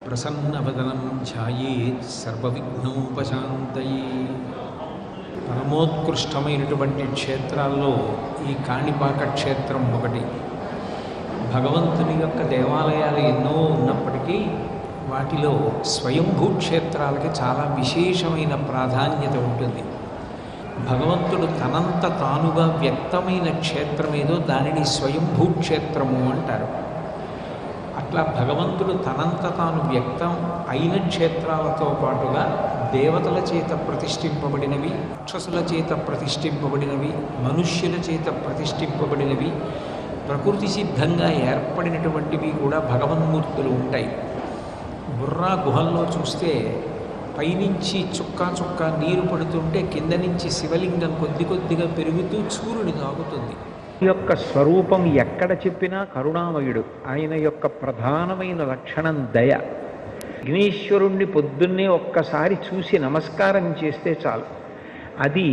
ప్రసన్నవదనం ధ్యాయేత్ సర్వవిఘ్నోపశాంతయే. పరమోత్కృష్టమైనటువంటి క్షేత్రాల్లో ఈ కాణిపాక క్షేత్రం ఒకటి. భగవంతుని యొక్క దేవాలయాలు ఎన్నో ఉన్నప్పటికీ వాటిలో స్వయంభూ క్షేత్రాలకి చాలా విశేషమైన ప్రాధాన్యత ఉంటుంది. భగవంతుడు తనంత తానుగా వ్యక్తమైన క్షేత్రం ఏదో దానిని స్వయంభూ క్షేత్రము అంటారు. అట్లా భగవంతుడు తనంత తాను వ్యక్తం అయిన క్షేత్రాలతో పాటుగా దేవతల చేత ప్రతిష్ఠింపబడినవి, రాక్షసుల చేత ప్రతిష్ఠింపబడినవి, మనుష్యుల చేత ప్రతిష్ఠింపబడినవి, ప్రకృతి సిద్ధంగా ఏర్పడినటువంటివి కూడా భగవన్మూర్తులు ఉంటాయి. బుర్రా గుహల్లో చూస్తే పైనుంచి చుక్కా చుక్కా నీరు పడుతుంటే కింద నుంచి శివలింగం కొద్ది కొద్దిగా పెరుగుతూ చూరుని తాగుతుంది. యొక్క స్వరూపం ఎక్కడ చెప్పినా కరుణామయుడు. ఆయన యొక్క ప్రధానమైన లక్షణం దయ. విఘ్నేశ్వరుణ్ణి పొద్దున్నే ఒక్కసారి చూసి నమస్కారం చేస్తే చాలు. అది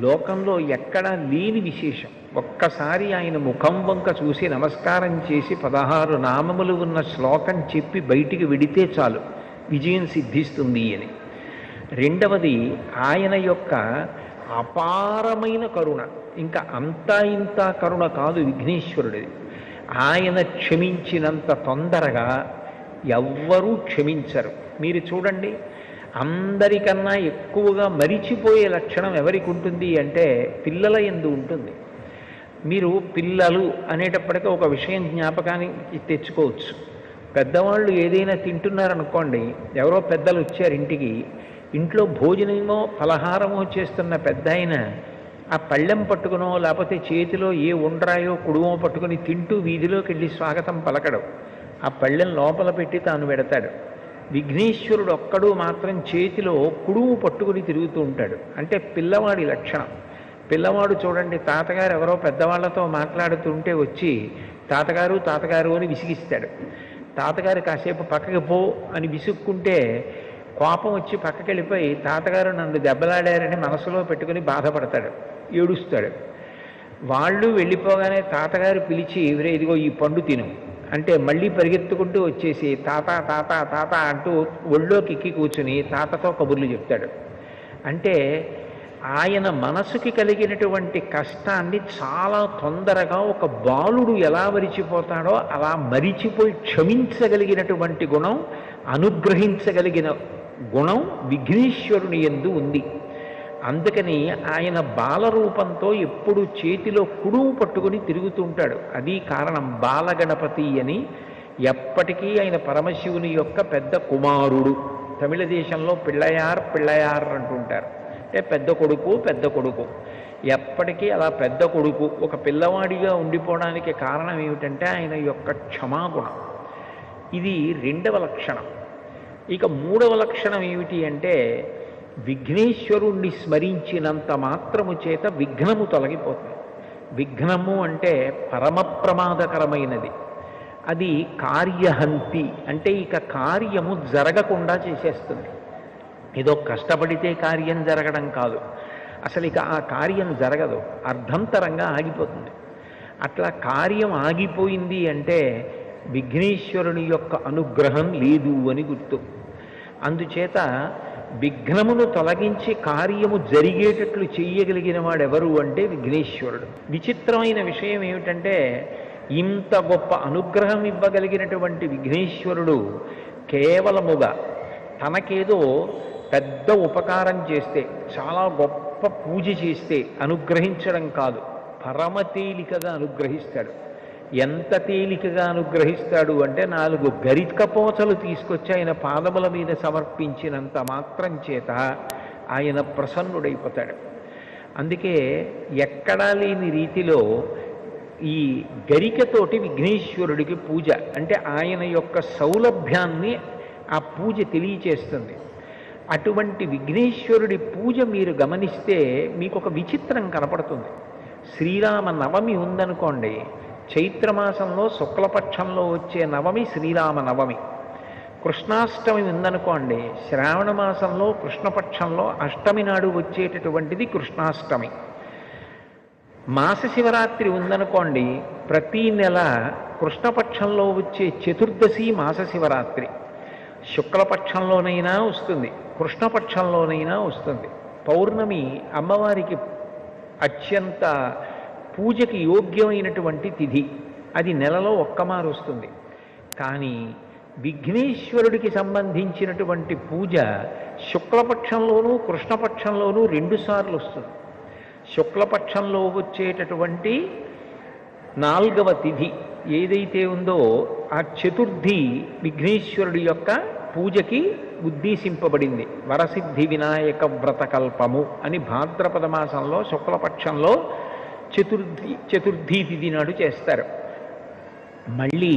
లోకంలో ఎక్కడా లేని విశేషం. ఒక్కసారి ఆయన ముఖం వంక చూసి నమస్కారం చేసి 16 నామములు ఉన్న శ్లోకం చెప్పి బయటికి విడితే చాలు, విజయం సిద్ధిస్తుంది అని. రెండవది ఆయన యొక్క అపారమైన కరుణ. ఇంకా అంతా ఇంత కరుణ కాదు విఘ్నేశ్వరుడిది. ఆయన క్షమించినంత తొందరగా ఎవ్వరూ క్షమించరు. మీరు చూడండి, అందరికన్నా ఎక్కువగా మరిచిపోయే లక్షణం ఎవరికి ఉంటుంది అంటే పిల్లల యందు ఉంటుంది. మీరు పిల్లలు అనేటప్పటికీ ఒక విషయం జ్ఞాపకానికి తెచ్చుకోవచ్చు. పెద్దవాళ్ళు ఏదైనా తింటున్నారనుకోండి, ఎవరో పెద్దలు వచ్చారు ఇంటికి, ఇంట్లో భోజనమో ఫలహారమో చేస్తున్న పెద్ద ఆయన ఆ పళ్ళెం పట్టుకునో లేకపోతే చేతిలో ఏ ఉండ్రాయో కుడుమో పట్టుకుని తింటూ వీధిలోకి వెళ్ళి స్వాగతం పలకడం, ఆ పళ్ళెం లోపల పెట్టి తాను పెడతాడు. విఘ్నేశ్వరుడు ఒక్కడు మాత్రం చేతిలో కుడుము పట్టుకుని తిరుగుతూ ఉంటాడు. అంటే పిల్లవాడి లక్షణం. పిల్లవాడు చూడండి, తాతగారు ఎవరో పెద్దవాళ్లతో మాట్లాడుతుంటే వచ్చి తాతగారు తాతగారు అని విసిగిస్తాడు. తాతగారు కాసేపు పక్కకి పో అని విసుక్కుంటే కోపం వచ్చి పక్కకి వెళ్ళిపోయి తాతగారు నన్ను దెబ్బలాడారని మనసులో పెట్టుకుని బాధపడతాడు, ఏడుస్తాడు. వాళ్ళు వెళ్ళిపోగానే తాతగారు పిలిచి ఇదిగో ఈ పండు తిను అంటే మళ్ళీ పరిగెత్తుకుంటూ వచ్చేసి తాత తాత తాత అంటూ ఒళ్ళోకి ఎక్కి కూర్చుని తాతతో కబుర్లు చెప్తాడు. అంటే ఆయన మనసుకి కలిగినటువంటి కష్టాన్ని చాలా తొందరగా ఒక బాలుడు ఎలా మరిచిపోతాడో అలా మరిచిపోయి క్షమించగలిగినటువంటి గుణం, అనుగ్రహించగలిగిన గుణం విఘ్నేశ్వరుని యందు ఉంది. అందుకని ఆయన బాలరూపంతో ఎప్పుడు చేతిలో కుడుము పట్టుకుని తిరుగుతుంటాడు. అది కారణం. బాలగణపతి అని ఎప్పటికీ ఆయన పరమశివుని యొక్క పెద్ద కుమారుడు. తమిళ దేశంలో పిళ్ళయార్ పిళ్ళయార్ అంటుంటారు. అంటే పెద్ద కొడుకు పెద్ద కొడుకు. ఎప్పటికీ అలా పెద్ద కొడుకు ఒక పిల్లవాడిగా ఉండిపోవడానికి కారణం ఏమిటంటే ఆయన యొక్క క్షమాగుణం. ఇది రెండవ లక్షణం. ఇక మూడవ లక్షణం ఏమిటి అంటే విఘ్నేశ్వరుణ్ణి స్మరించినంత మాత్రము చేత విఘ్నము తొలగిపోతుంది. విఘ్నము అంటే పరమ ప్రమాదకరమైనది. అది కార్యహంతి, అంటే ఇక కార్యము జరగకుండా చేసేస్తుంది. ఏదో కష్టపడితే కార్యం జరగడం కాదు, అసలు ఇక ఆ కార్యం జరగదు, అర్ధంతరంగా ఆగిపోతుంది. అట్లా కార్యం ఆగిపోయింది అంటే విఘ్నేశ్వరుని యొక్క అనుగ్రహం లేదు అని గుర్తు. అందుచేత విఘ్నమును తొలగించి కార్యము జరిగేటట్లు చెయ్యగలిగిన వాడెవరు అంటే విఘ్నేశ్వరుడు. విచిత్రమైన విషయం ఏమిటంటే ఇంత గొప్ప అనుగ్రహం ఇవ్వగలిగినటువంటి విఘ్నేశ్వరుడు కేవలముగా తనకేదో పెద్ద ఉపకారం చేస్తే, చాలా గొప్ప పూజ చేస్తే అనుగ్రహించడం కాదు, పరమ తేలికగా అనుగ్రహిస్తాడు. ఎంత తేలికగా అనుగ్రహిస్తాడు అంటే 4 గరికపోచలు తీసుకొచ్చి ఆయన పాదముల మీద సమర్పించినంత మాత్రం చేత ఆయన ప్రసన్నుడైపోతాడు. అందుకే ఎక్కడా లేని రీతిలో ఈ గరికతోటి విఘ్నేశ్వరుడికి పూజ, అంటే ఆయన యొక్క సౌలభ్యాన్ని ఆ పూజ తెలియచేస్తుంది. అటువంటి విఘ్నేశ్వరుడి పూజ మీరు గమనిస్తే మీకు ఒక విచిత్రం కనపడుతుంది. శ్రీరామ నవమి ఉందనుకోండి, చైత్రమాసంలో శుక్లపక్షంలో వచ్చే నవమి శ్రీరామ నవమి. కృష్ణాష్టమి ఉందనుకోండి, శ్రావణ మాసంలో కృష్ణపక్షంలో అష్టమి నాడు వచ్చేటటువంటిది కృష్ణాష్టమి. మాస శివరాత్రి ఉందనుకోండి, ప్రతీ నెల కృష్ణపక్షంలో వచ్చే చతుర్దశి మాస శివరాత్రి. శుక్లపక్షంలోనైనా వస్తుంది, కృష్ణపక్షంలోనైనా వస్తుంది. పౌర్ణమి అమ్మవారికి అత్యంత పూజకి యోగ్యమైనటువంటి తిథి. అది నెలలో ఒక్కమారు వస్తుంది. కానీ విఘ్నేశ్వరుడికి సంబంధించినటువంటి పూజ శుక్లపక్షంలోనూ కృష్ణపక్షంలోనూ 2 సార్లు వస్తుంది. శుక్లపక్షంలో వచ్చేటటువంటి 4వ తిథి ఏదైతే ఉందో ఆ చతుర్థి విఘ్నేశ్వరుడి యొక్క పూజకి ఉద్దేశింపబడింది. వరసిద్ధి వినాయక వ్రతకల్పము అని భాద్రపద మాసంలో శుక్లపక్షంలో చతుర్థి తిథి నాడు చేస్తారు. మళ్ళీ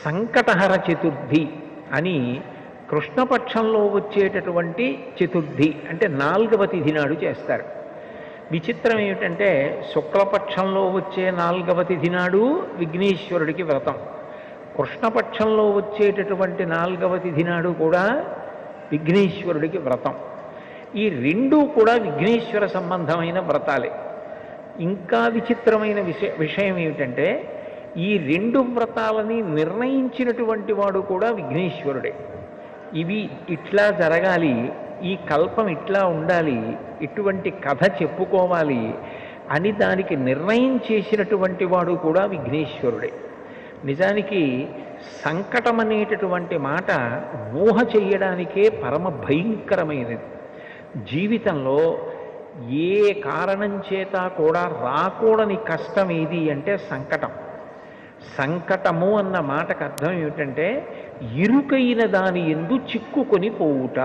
సంకటహర చతుర్థి అని కృష్ణపక్షంలో వచ్చేటటువంటి చతుర్థి అంటే 4వ తిథి నాడు చేస్తారు. విచిత్రం ఏమిటంటే శుక్లపక్షంలో వచ్చే 4వ తిథి నాడు విఘ్నేశ్వరుడికి వ్రతం, కృష్ణపక్షంలో వచ్చేటటువంటి 4వ తిథి నాడు కూడా విఘ్నేశ్వరుడికి వ్రతం. ఈ 2 కూడా విఘ్నేశ్వర సంబంధమైన వ్రతాలే. ఇంకా విచిత్రమైన విషయం ఏమిటంటే ఈ 2 వ్రతాలని నిర్ణయించినటువంటి వాడు కూడా విఘ్నేశ్వరుడే. ఇవి ఇట్లా జరగాలి, ఈ కల్పం ఇట్లా ఉండాలి, ఇటువంటి కథ చెప్పుకోవాలి అని దానికి నిర్ణయం చేసినటువంటి వాడు కూడా విఘ్నేశ్వరుడే. నిజానికి సంకటం అనేటటువంటి మాట ఊహ చెయ్యడానికే పరమ భయంకరమైనది. జీవితంలో ఏ కారణం చేత కూడా రాకూడని కష్టం ఏది అంటే సంకటం. సంకటము అన్న మాటకు అర్థం ఏమిటంటే ఇరుకైన దాని యందు చిక్కుకొని పోవుట.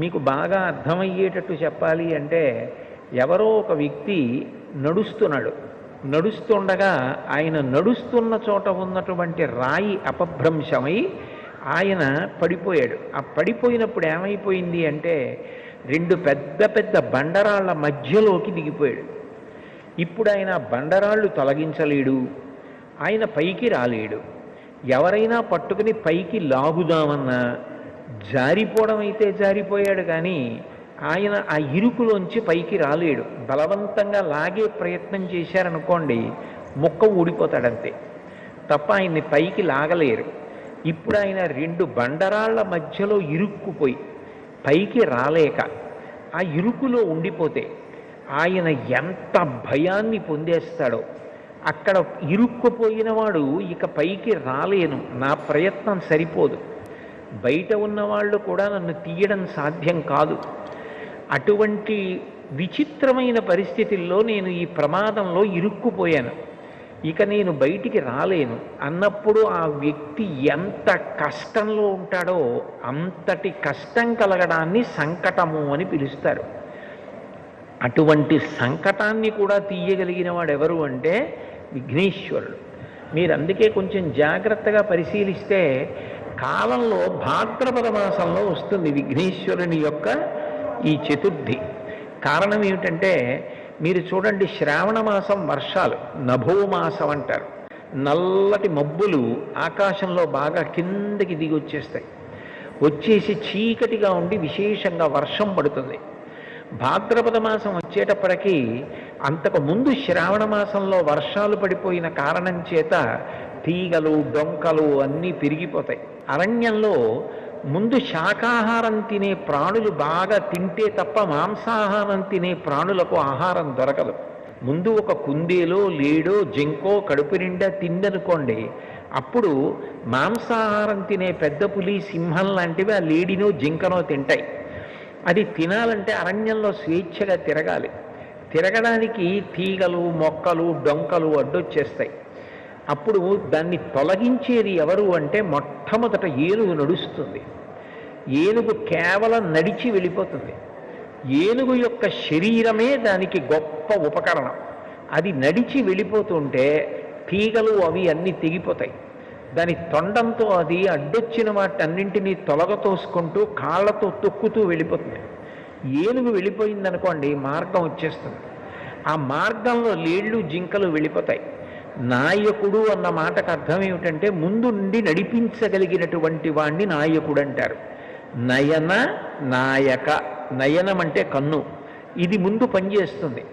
మీకు బాగా అర్థమయ్యేటట్టు చెప్పాలి అంటే ఎవరో ఒక వ్యక్తి నడుస్తుండగా ఆయన నడుస్తున్న చోట ఉన్నటువంటి రాయి అపభ్రంశమై ఆయన పడిపోయాడు. ఆ పడిపోయినప్పుడు ఏమైపోయింది అంటే 2 పెద్ద పెద్ద బండరాళ్ల మధ్యలోకి దిగిపోయాడు. ఇప్పుడు ఆయన బండరాళ్ళు తొలగించలేడు, ఆయన పైకి రాలేడు. ఎవరైనా పట్టుకుని పైకి లాగుదామన్నా జారిపోవడం అయితే జారిపోయాడు, కానీ ఆయన ఆ ఇరుకులోంచి పైకి రాలేడు. బలవంతంగా లాగే ప్రయత్నం చేశారనుకోండి ముక్క ఊడిపోతాడంతే తప్ప ఆయన్ని పైకి లాగలేరు. ఇప్పుడు ఆయన 2 బండరాళ్ల మధ్యలో ఇరుక్కుపోయి పైకి రాలేక ఆ ఇరుకులో ఉండిపోతే ఆయన ఎంత భయాన్ని పొందేస్తాడో. అక్కడ ఇరుక్కుపోయిన వాడు ఇక పైకి రాలేను, నా ప్రయత్నం సరిపోదు, బయట ఉన్నవాళ్ళు కూడా నన్ను తీయడం సాధ్యం కాదు, అటువంటి విచిత్రమైన పరిస్థితుల్లో నేను ఈ ప్రమాదంలో ఇరుక్కుపోయాను, ఇక నేను బయటికి రాలేను అన్నప్పుడు ఆ వ్యక్తి ఎంత కష్టంలో ఉంటాడో అంతటి కష్టం కలగడాన్ని సంకటము అని పిలుస్తారు. అటువంటి సంకటాన్ని కూడా తీయగలిగిన వాడు ఎవరు అంటే విఘ్నేశ్వరుడు. మీరు అందుకే కొంచెం జాగ్రత్తగా పరిశీలిస్తే కాలంలో భాద్రపద మాసంలో వస్తుంది విఘ్నేశ్వరుని యొక్క ఈ చతుర్థి. కారణం ఏమిటంటే మీరు చూడండి, శ్రావణ మాసం వర్షాలు నభోమాసం అంటారు. నల్లటి మబ్బులు ఆకాశంలో బాగా కిందకి దిగి వచ్చేసి చీకటిగా ఉండి విశేషంగా వర్షం పడుతుంది. భాద్రపద మాసం వచ్చేటప్పటికీ అంతకు ముందు శ్రావణ మాసంలో వర్షాలు పడిపోయిన కారణం చేత తీగలు డొంకలు అన్నీ పెరిగిపోతాయి. అరణ్యంలో ముందు శాకాహారం తినే ప్రాణులు బాగా తింటే తప్ప మాంసాహారం తినే ప్రాణులకు ఆహారం దొరకదు. ముందు ఒక కుందేలో లేడో జింకో కడుపు నిండా తిందనుకోండి, అప్పుడు మాంసాహారం తినే పెద్ద పులి సింహం లాంటివి ఆ లేడినో జింకనో తింటాయి. అది తినాలంటే అరణ్యంలో స్వేచ్ఛగా తిరగాలి. తిరగడానికి తీగలు మొక్కలు డొంకలు అడ్డొచ్చేస్తాయి. అప్పుడు దాన్ని తొలగించేది ఎవరు అంటే మొట్టమొదట ఏనుగు నడుస్తుంది. ఏనుగు కేవలం నడిచి వెళ్ళిపోతుంది. ఏనుగు యొక్క శరీరమే దానికి గొప్ప ఉపకరణం. అది నడిచి వెళ్ళిపోతుంటే తీగలు అవి అన్నీ తెగిపోతాయి. దాని తొండంతో అది అడ్డొచ్చిన వాటన్నింటినీ తొలగతోసుకుంటూ కాళ్ళతో తొక్కుతూ వెళ్ళిపోతుంది. ఏనుగు వెళ్ళిపోయిందనుకోండి మార్గం వచ్చేస్తుంది. ఆ మార్గంలో లేళ్ళు జింకలు వెళ్ళిపోతాయి. నాయకుడు అన్న మాటకు అర్థం ఏమిటంటే ముందు నుండి నడిపించగలిగినటువంటి వాణ్ణి నాయకుడు అంటారు. నయన నాయక, నయనం అంటే కన్ను, ఇది ముందు పనిచేస్తుంది,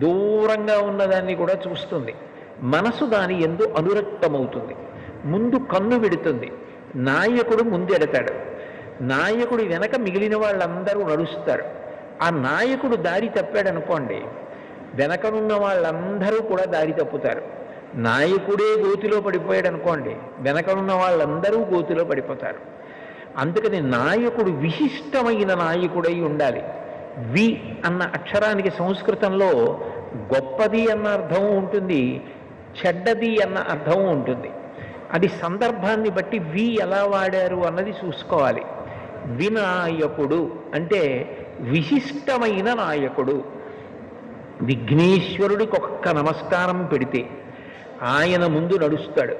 దూరంగా ఉన్నదాన్ని కూడా చూస్తుంది. మనసు దాని యందు అనురక్తమవుతుంది. ముందు కన్ను వెడుతుంది, నాయకుడు ముందెడతాడు, నాయకుడు వెనక మిగిలిన వాళ్ళందరూ నడుస్తారు. ఆ నాయకుడు దారి తప్పాడు అనుకోండి, వెనకనున్న వాళ్ళందరూ కూడా దారి తప్పుతారు. నాయకుడే గోతిలో పడిపోయాడు అనుకోండి, వెనకనున్న వాళ్ళందరూ గోతిలో పడిపోతారు. అందుకని నాయకుడు విశిష్టమైన నాయకుడై ఉండాలి. వి అన్న అక్షరానికి సంస్కృతంలో గొప్పది అన్న అర్థం ఉంటుంది, చెడ్డది అన్న అర్థం ఉంటుంది. అది సందర్భాన్ని బట్టి వి ఎలా వాడారు అన్నది చూసుకోవాలి. వినాయకుడు అంటే విశిష్టమైన నాయకుడు. విఘ్నేశ్వరుడికి ఒక్క నమస్కారం పెడితే ఆయన ముందు నడుస్తాడు.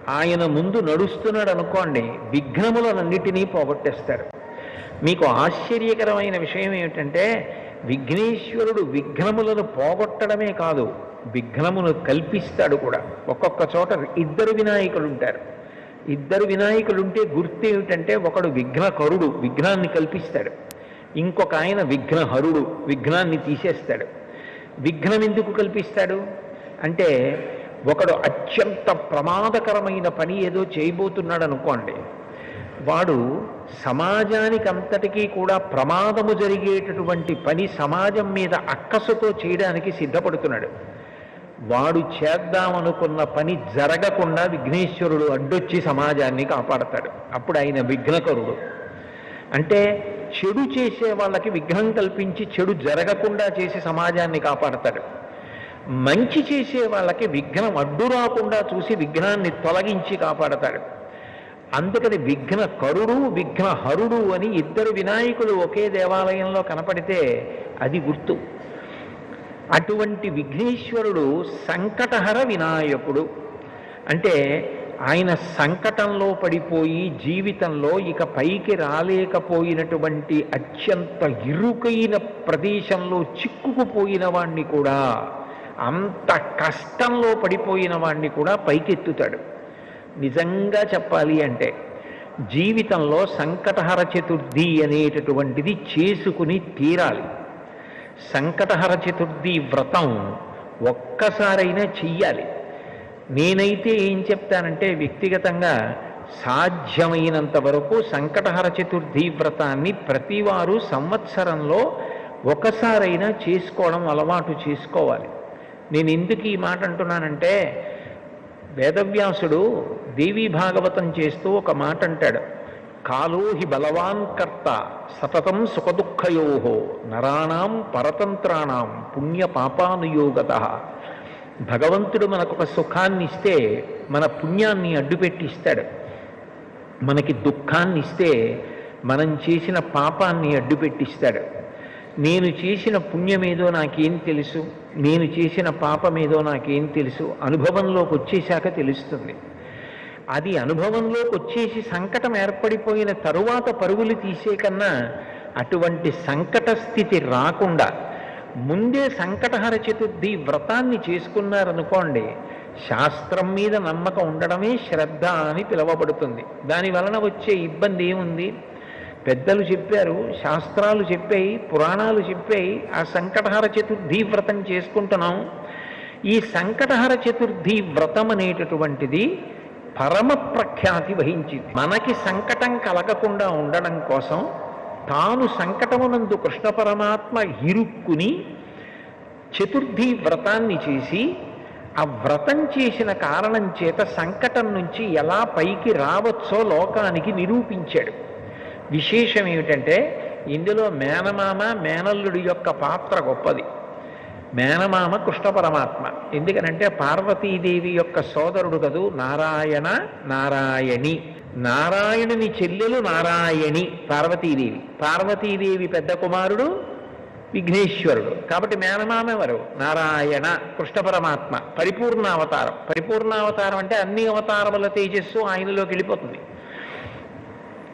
ఆయన ముందు నడుస్తున్నాడు అనుకోండి, విఘ్నములన్నిటినీ పోగొట్టేస్తాడు. మీకు ఆశ్చర్యకరమైన విషయం ఏమిటంటే, విఘ్నేశ్వరుడు విఘ్నములను పోగొట్టడమే కాదు, విఘ్నమును కల్పిస్తాడు కూడా. ఒక్కొక్క చోట ఇద్దరు వినాయకులు ఉంటారు. ఇద్దరు వినాయకులుంటే గుర్తు ఏమిటంటే, ఒకడు విఘ్నకరుడు, విఘ్నాన్ని కల్పిస్తాడు. ఇంకొక ఆయన విఘ్నహరుడు, విఘ్నాన్ని తీసేస్తాడు. విఘ్నం ఎందుకు కల్పిస్తాడు అంటే, ఒకడు అత్యంత ప్రమాదకరమైన పని ఏదో చేయబోతున్నాడు అనుకోండి, వాడు సమాజానికి అంతటికీ కూడా ప్రమాదము జరిగేటటువంటి పని సమాజం మీద అక్కసుతో చేయడానికి సిద్ధపడుతున్నాడు. వాడు చేద్దామనుకున్న పని జరగకుండా విఘ్నేశ్వరుడు అడ్డొచ్చి సమాజాన్ని కాపాడతాడు. అప్పుడు ఆయన విఘ్నకరుడు. అంటే చెడు చేసే వాళ్ళకి విఘ్నం కల్పించి చెడు జరగకుండా చేసి సమాజాన్ని కాపాడతాడు. మంచి చేసే వాళ్ళకి విఘ్నం అడ్డు రాకుండా చూసి విఘ్నాన్ని తొలగించి కాపాడతాడు. అందుకని విఘ్నకరుడు, విఘ్నహరుడు అని ఇద్దరు వినాయకులు ఒకే దేవాలయంలో కనపడితే అది గుర్తు. అటువంటి విఘ్నేశ్వరుడు సంకటహర వినాయకుడు. అంటే ఆయన సంకటంలో పడిపోయి జీవితంలో ఇక పైకి రాలేకపోయినటువంటి అత్యంత ఇరుకైన ప్రదేశంలో చిక్కుకుపోయిన వాణ్ణి కూడా, అంత కష్టంలో పడిపోయిన వాణ్ణి కూడా పైకెత్తుతాడు. నిజంగా చెప్పాలి అంటే జీవితంలో సంకటహర చతుర్థి అనేటటువంటిది చేసుకుని తీరాలి. సంకటహర చతుర్థి వ్రతం ఒక్కసారైనా చెయ్యాలి. నేనైతే ఏం చెప్తానంటే, వ్యక్తిగతంగా సాధ్యమైనంత వరకు సంకటహర చతుర్థి వ్రతాన్ని ప్రతివారు సంవత్సరంలో ఒకసారైనా చేసుకోవడం అలవాటు చేసుకోవాలి. నేను ఎందుకు ఈ మాట అంటున్నానంటే, వేదవ్యాసుడు దేవీ భాగవతం చేస్తూ ఒక మాట అంటాడు, కాలో హి బలవాన్ కర్త సతతం సుఖదుఃఖయోహో నరాణం పరతంత్రాణం పుణ్య పాపానుయోగతః. భగవంతుడు మనకొక సుఖాన్ని ఇస్తే మన పుణ్యాన్ని అడ్డుపెట్టిస్తాడు. మనకి దుఃఖాన్ని ఇస్తే మనం చేసిన పాపాన్ని అడ్డుపెట్టిస్తాడు. నేను చేసిన పుణ్యమేదో నాకేం తెలుసు, నేను చేసిన పాపమేదో నాకేం తెలుసు, అనుభవంలోకి వచ్చేశాక తెలుస్తుంది. అది అనుభవంలోకి వచ్చేసి సంకటం ఏర్పడిపోయిన తరువాత పరుగులు తీసే కన్నా అటువంటి సంకట స్థితి రాకుండా ముందే సంకటహర చతుర్థి వ్రతాన్ని చేసుకున్నారనుకోండి, శాస్త్రం మీద నమ్మకం ఉండడమే శ్రద్ధ అని పిలువబడుతుంది. దాని వలన వచ్చే ఇబ్బంది ఏముంది? పెద్దలు చెప్పారు, శాస్త్రాలు చెప్పాయి, పురాణాలు చెప్పాయి, ఆ సంకటహర చతుర్థి వ్రతం చేసుకుంటున్నాం. ఈ సంకటహర చతుర్థి వ్రతం అనేటటువంటిది పరమ ప్రఖ్యాతి వహించింది. మనకి సంకటం కలగకుండా ఉండడం కోసం తాను సంకటమునందు కృష్ణ పరమాత్మ ఇరుక్కుని చతుర్థి వ్రతాన్ని చేసి, ఆ వ్రతం చేసిన కారణం చేత సంకటం నుంచి ఎలా పైకి రావచ్చో లోకానికి నిరూపించాడు. విశేషం ఏమిటంటే, ఇందులో మేనమామ మేనల్లుడి యొక్క పాత్ర గొప్పది. మేనమామ కృష్ణ పరమాత్మ. ఎందుకనంటే పార్వతీదేవి యొక్క సోదరుడు కదూ నారాయణ నారాయణి. నారాయణుని చెల్లెలు నారాయణి పార్వతీదేవి. పార్వతీదేవి పెద్ద కుమారుడు విఘ్నేశ్వరుడు. కాబట్టి మేనమామ ఎవరు? నారాయణ కృష్ణ పరమాత్మ. పరిపూర్ణావతారం. పరిపూర్ణావతారం అంటే అన్ని అవతారముల తేజస్సు ఆయనలోకి వెళ్ళిపోతుంది.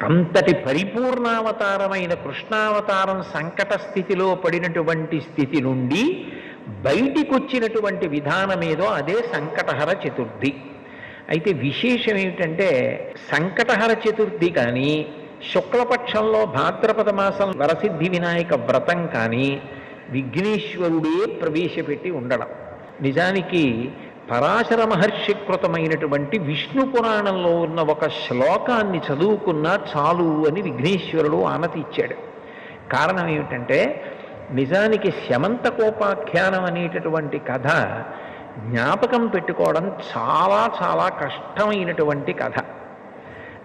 అంతటి పరిపూర్ణావతారమైన కృష్ణావతారం సంకట స్థితిలో పడినటువంటి స్థితి నుండి బయటికి వచ్చినటువంటి విధానమేదో అదే సంకటహర చతుర్థి. అయితే విశేషం ఏమిటంటే, సంకటహర చతుర్థి కానీ, శుక్లపక్షంలో భాద్రపద మాసం వరసిద్ధి వినాయక వ్రతం కానీ విఘ్నేశ్వరుడే ప్రవేశపెట్టి ఉండడం. నిజానికి పరాశర మహర్షి కృతమైనటువంటి విష్ణు పురాణంలో ఉన్న ఒక శ్లోకాన్ని చదువుకున్నా చాలు అని విఘ్నేశ్వరుడు ఆనతి ఇచ్చాడు. కారణం ఏమిటంటే, నిజానికి శమంతకోపాఖ్యానం అనేటటువంటి కథ జ్ఞాపకం పెట్టుకోవడం చాలా చాలా కష్టమైనటువంటి కథ.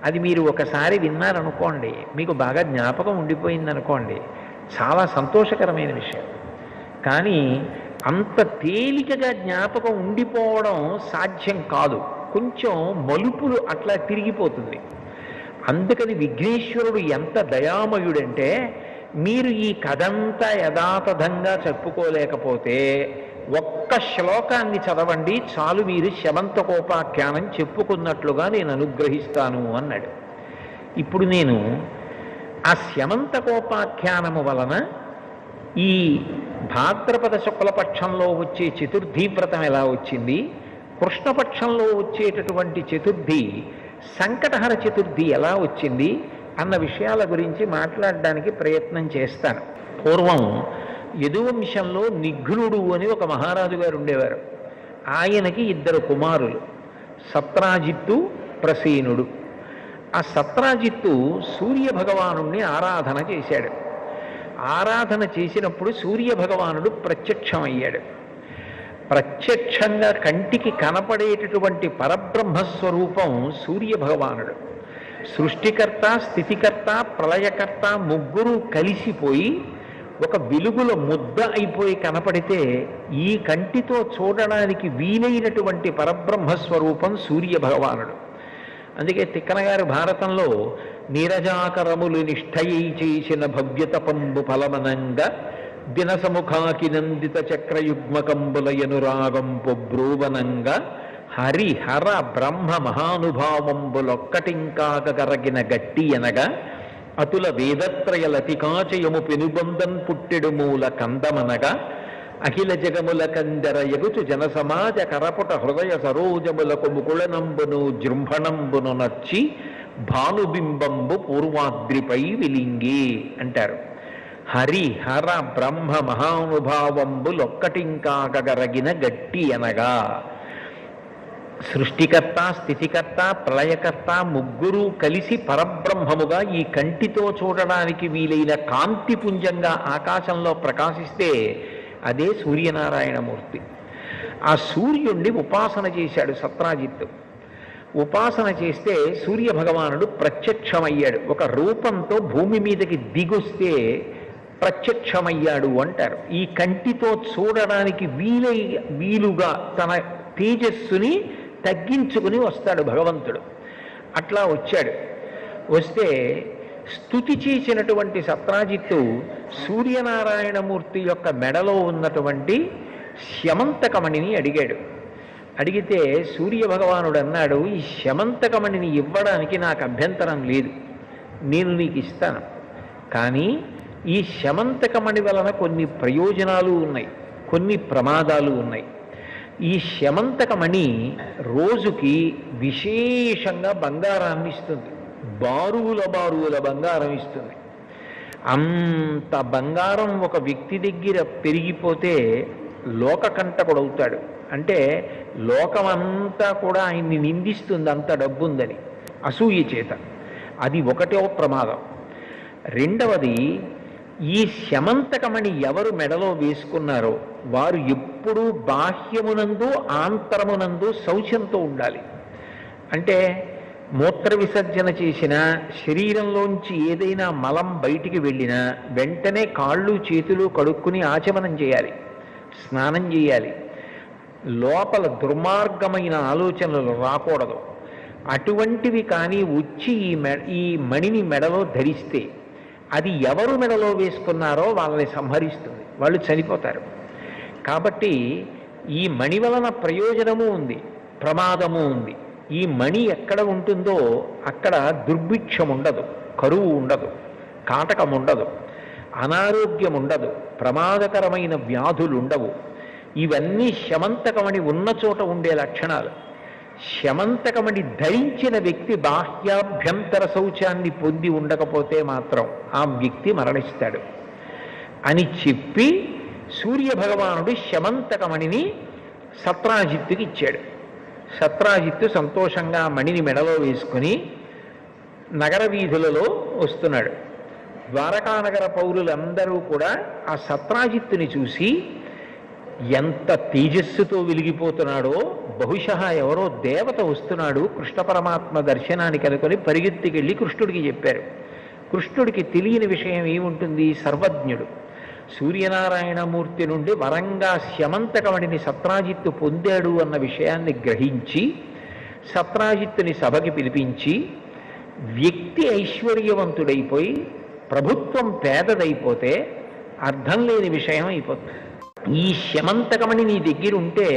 అది మీరు ఒకసారి విన్నారనుకోండి, మీకు బాగా జ్ఞాపకం ఉండిపోయిందనుకోండి, చాలా సంతోషకరమైన విషయం. కానీ అంత తేలికగా జ్ఞాపకం ఉండిపోవడం సాధ్యం కాదు. కొంచెం మలుపులు అట్లా తిరిగిపోతుంది. అందుకని విఘ్నేశ్వరుడు ఎంత దయామయుడంటే, మీరు ఈ కథంతా యథాతథంగా చెప్పుకోలేకపోతే ఒక్క శ్లోకాన్ని చదవండి చాలు, మీరు శమంతకోపాఖ్యానం చెప్పుకున్నట్లుగా నేను అనుగ్రహిస్తాను అన్నాడు. ఇప్పుడు నేను ఆ శమంతకోపాఖ్యానము వలన ఈ భాద్రపద శుక్లపక్షంలో వచ్చే చతుర్థీ వ్రతం ఎలా వచ్చింది, కృష్ణపక్షంలో వచ్చేటటువంటి చతుర్థి సంకటహర చతుర్థి ఎలా వచ్చింది అన్న విషయాల గురించి మాట్లాడడానికి ప్రయత్నం చేస్తాను. పూర్వం యదువంశంలో నిఘ్నుడు అని ఒక మహారాజు గారు ఉండేవారు. ఆయనకి 2 కుమారులు, సత్రాజిత్తు, ప్రసేనుడు. ఆ సత్రాజిత్తు సూర్య భగవానుణ్ణి ఆరాధన చేశాడు. ఆరాధన చేసినప్పుడు సూర్య భగవానుడు ప్రత్యక్షమయ్యాడు. ప్రత్యక్షంగా కంటికి కనపడేటటువంటి పరబ్రహ్మస్వరూపం సూర్య భగవానుడు. సృష్టికర్త, స్థితికర్త, ప్రళయకర్త ముగ్గురు కలిసిపోయి ఒక వెలుగుల ముద్ద అయిపోయి కనపడితే ఈ కంటితో చూడడానికి వీలైనటువంటి పరబ్రహ్మస్వరూపం సూర్య భగవానుడు. అందుకే తిక్కన గారు భారతంలో నీరజాకరములు నిష్ఠయై చేసిన భవ్యతపంబు ఫలమనంగా దినసముఖాకి నందిత చక్రయుగ్మకంబులయనురాగం పొబ్రూవనంగా హరిహర బ్రహ్మ మహానుభావంబులొక్కటింకాగరగిన గట్టి అనగా అతుల వేదత్రయ లతికాచయము పెనుబందన్ పుట్టెడు మూల కందమనగా అఖిల జగముల కందర ఎగుచు జనసమాజ కరపుట హృదయ సరోజములకు ముకుళనంబును జృంభణంబును నర్చి భానుబింబంబు పూర్వాద్రిపై విలింగి అంటారు. హరి హర బ్రహ్మ మహానుభావంబులొక్కటింకాగరగిన గట్టి అనగా సృష్టికర్త, స్థితికర్త, ప్రళయకర్త ముగ్గురు కలిసి పరబ్రహ్మముగా ఈ కంటితో చూడడానికి వీలైన కాంతిపుంజంగా ఆకాశంలో ప్రకాశిస్తే అదే సూర్యనారాయణమూర్తి. ఆ సూర్యుణ్ణి ఉపాసన చేశాడు సత్రాజిత్తు. ఉపాసన చేస్తే సూర్య భగవానుడు ప్రత్యక్షమయ్యాడు. ఒక రూపంతో భూమి మీదకి దిగొస్తే ప్రత్యక్షమయ్యాడు అంటారు. ఈ కంటితో చూడడానికి వీలుగా తన తేజస్సుని తగ్గించుకుని వస్తాడు భగవంతుడు. అట్లా వచ్చాడు. వస్తే స్తుతి చేసినటువంటి సత్రాజిత్తు సూర్యనారాయణమూర్తి యొక్క మెడలో ఉన్నటువంటి శమంతకమణిని అడిగాడు. అడిగితే సూర్య భగవానుడు అన్నాడు, ఈ శమంతకమణిని ఇవ్వడానికి నాకు అభ్యంతరం లేదు, నేను నీకు ఇస్తాను. కానీ ఈ శమంతకమణి వలన కొన్ని ప్రయోజనాలు ఉన్నాయి, కొన్ని ప్రమాదాలు ఉన్నాయి. ఈ శమంతకమణి రోజుకి విశేషంగా బంగారాన్ని ఇస్తుంది, బారువుల బంగారం ఇస్తుంది. అంత బంగారం ఒక వ్యక్తి దగ్గర పెరిగిపోతే లోకకంటకుడవుతాడు. అంటే లోకమంతా కూడా ఆయన్ని నిందిస్తుంది, అంత డబ్బుందని, అసూయ చేత. అది ఒకటో ప్రమాదం. రెండవది, ఈ శమంతకమణి ఎవరు మెడలో వేసుకున్నారో వారు ఎప్పుడూ బాహ్యమునందు ఆంతరమునందు శౌచంతో ఉండాలి. అంటే మూత్ర విసర్జన చేసినా, శరీరంలోంచి ఏదైనా మలం బయటికి వెళ్ళినా వెంటనే కాళ్ళు చేతులు కడుక్కుని ఆచమనం చేయాలి, స్నానం చేయాలి. లోపల దుర్మార్గమైన ఆలోచనలు రాకూడదు. అటువంటివి కానీ వచ్చి ఈ మణిని మెడలో ధరిస్తే అది ఎవరు మెడలో వేసుకున్నారో వాళ్ళని సంహరిస్తుంది, వాళ్ళు చనిపోతారు. కాబట్టి ఈ మణి వలన ప్రయోజనము ఉంది, ప్రమాదము ఉంది. ఈ మణి ఎక్కడ ఉంటుందో అక్కడ దుర్భిక్షం ఉండదు, కరువు ఉండదు, కాటకం ఉండదు, అనారోగ్యం ఉండదు, ప్రమాదకరమైన వ్యాధులు ఉండవు. ఇవన్నీ శమంతకమణి ఉన్న చోట ఉండే లక్షణాలు. శమంతకమణి ధరించిన వ్యక్తి బాహ్యాభ్యంతర శౌచాన్ని పొంది ఉండకపోతే మాత్రం ఆ వ్యక్తి మరణిస్తాడు అని చెప్పి సూర్య భగవానుడు శమంతకమణిని సత్రాజిత్తుకి ఇచ్చాడు. సత్రాజిత్తు సంతోషంగా మణిని మెడలో వేసుకుని నగర వీధులలో వస్తున్నాడు. ద్వారకానగర పౌరులందరూ కూడా ఆ సత్రాజిత్తుని చూసి ఎంత తేజస్సుతో వెలిగిపోతున్నాడో, బహుశः ఎవరో దేవత వస్తున్నాడు కృష్ణ పరమాత్మ దర్శనానికి అనుకొని పరిగెత్తికెళ్ళి కృష్ణుడికి చెప్పారు. కృష్ణుడికి తెలియని విషయం ఏముంటుంది? సర్వజ్ఞుడు. సూర్యనారాయణమూర్తి నుండి వరంగా స్యమంతకమణిని సత్రాజిత్తు పొందాడు అన్న విషయాన్ని గ్రహించి సత్రాజిత్తుని సభకి పిలిపించి, వ్యక్తి ఐశ్వర్యవంతుడైపోయి ప్రభుత్వం పేదదైపోతే అర్థం లేని విషయం అయిపోతుంది. ఈ శమంతకమణి నీ దగ్గర ఉంటే,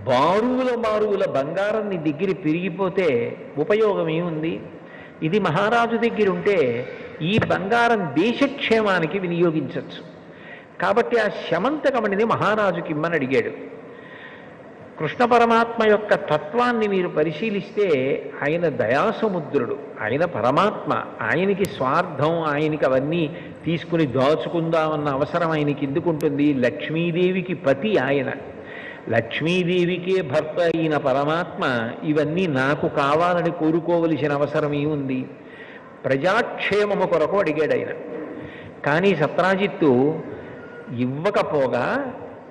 బారువుల బంగారం నీ దగ్గర పెరిగిపోతే ఉపయోగం ఏముంది? ఇది మహారాజు దగ్గర ఉంటే ఈ బంగారం దేశక్షేమానికి వినియోగించవచ్చు. కాబట్టి ఆ శమంతకమణిని మహారాజుకి ఇమ్మని అడిగాడు. కృష్ణ పరమాత్మ యొక్క తత్వాన్ని మీరు పరిశీలిస్తే ఆయన దయాసముద్రుడు, ఆయన పరమాత్మ. ఆయనకి స్వార్థం, ఆయనకి అవన్నీ తీసుకుని దాచుకుందామన్న అవసరం ఆయనకి ఎందుకుంటుంది? లక్ష్మీదేవికి పతి ఆయన, లక్ష్మీదేవికే భర్త అయిన పరమాత్మ ఇవన్నీ నాకు కావాలని కోరుకోవలసిన అవసరం ఏముంది? ప్రజాక్షేమము కొరకు అడిగాడు ఆయన. కానీ సత్రాజిత్తు ఇవ్వకపోగా,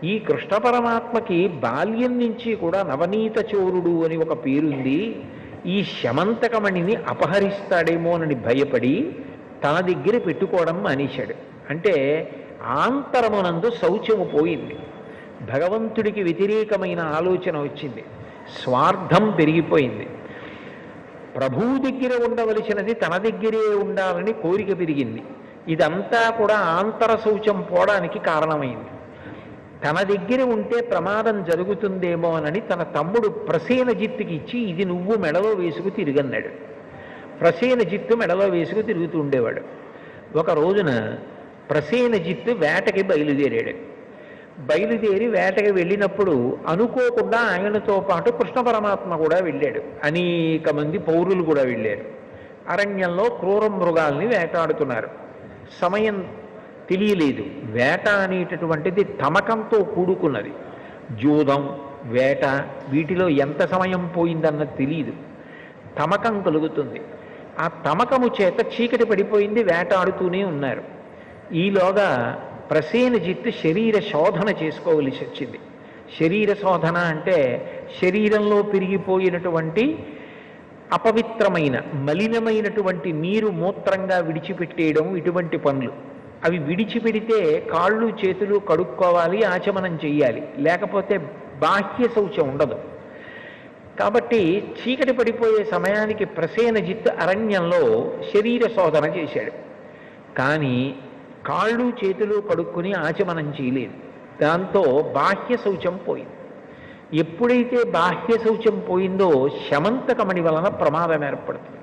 ఈ కృష్ణ పరమాత్మకి బాల్యం నుంచి కూడా నవనీత చోరుడు అని ఒక పేరుంది, ఈ శమంతకమణిని అపహరిస్తాడేమోనని భయపడి తన దగ్గర పెట్టుకోవడం మానేశాడు. అంటే ఆంతరమునందు శౌచము పోయింది, భగవంతుడికి వ్యతిరేకమైన ఆలోచన వచ్చింది, స్వార్థం పెరిగిపోయింది. ప్రభువు దగ్గర ఉండవలసినది తన దగ్గరే ఉండాలని కోరిక పెరిగింది. ఇదంతా కూడా ఆంతర శౌచం పోవడానికి కారణమైంది. తన దగ్గర ఉంటే ప్రమాదం జరుగుతుందేమోనని తన తమ్ముడు ప్రసేనజిత్తుకి ఇచ్చి, ఇది నువ్వు మెడలో వేసుకు తిరిగన్నాడు. ప్రసేనజిత్తు మెడలో వేసుకు తిరుగుతూ ఉండేవాడు. ఒక రోజున ప్రసేనజిత్తు వేటకి బయలుదేరాడు. బయలుదేరి వేటకి వెళ్ళినప్పుడు అనుకోకుండా ఆయనతో పాటు కృష్ణ పరమాత్మ కూడా వెళ్ళాడు. అనేక మంది పౌరులు కూడా వెళ్ళారు. అరణ్యంలో క్రూర మృగాల్ని వేటాడుతున్నారు. సమయం తెలియలేదు. వేట అనేటటువంటిది తమకంతో కూడుకున్నది. జూదం, వేట, వీటిలో ఎంత సమయం పోయిందన్నది తెలియదు. తమకం కలుగుతుంది. ఆ తమకము చేత చీకటి పడిపోయింది, వేటాడుతూనే ఉన్నారు. ఈలోగా ప్రసేనజిత్తు శరీర శోధన చేసుకోవలసి వచ్చింది. శరీర శోధన అంటే శరీరంలో పెరిగిపోయినటువంటి అపవిత్రమైన మలినమైనటువంటి నీరు మూత్రంగా విడిచిపెట్టేయడం, ఇటువంటి పనులు. అవి విడిచిపెడితే కాళ్ళు చేతులు కడుక్కోవాలి, ఆచమనం చెయ్యాలి, లేకపోతే బాహ్య శౌచం ఉండదు. కాబట్టి చీకటి పడిపోయే సమయానికి ప్రసేనజిత్తు అరణ్యంలో శరీర శోధన చేశాడు. కానీ కాళ్ళు చేతులు కడుక్కుని ఆచమనం చేయలేదు. దాంతో బాహ్య శౌచం పోయింది. ఎప్పుడైతే బాహ్య శౌచం పోయిందో శమంతకమణి వలన ప్రమాదం ఏర్పడుతుంది.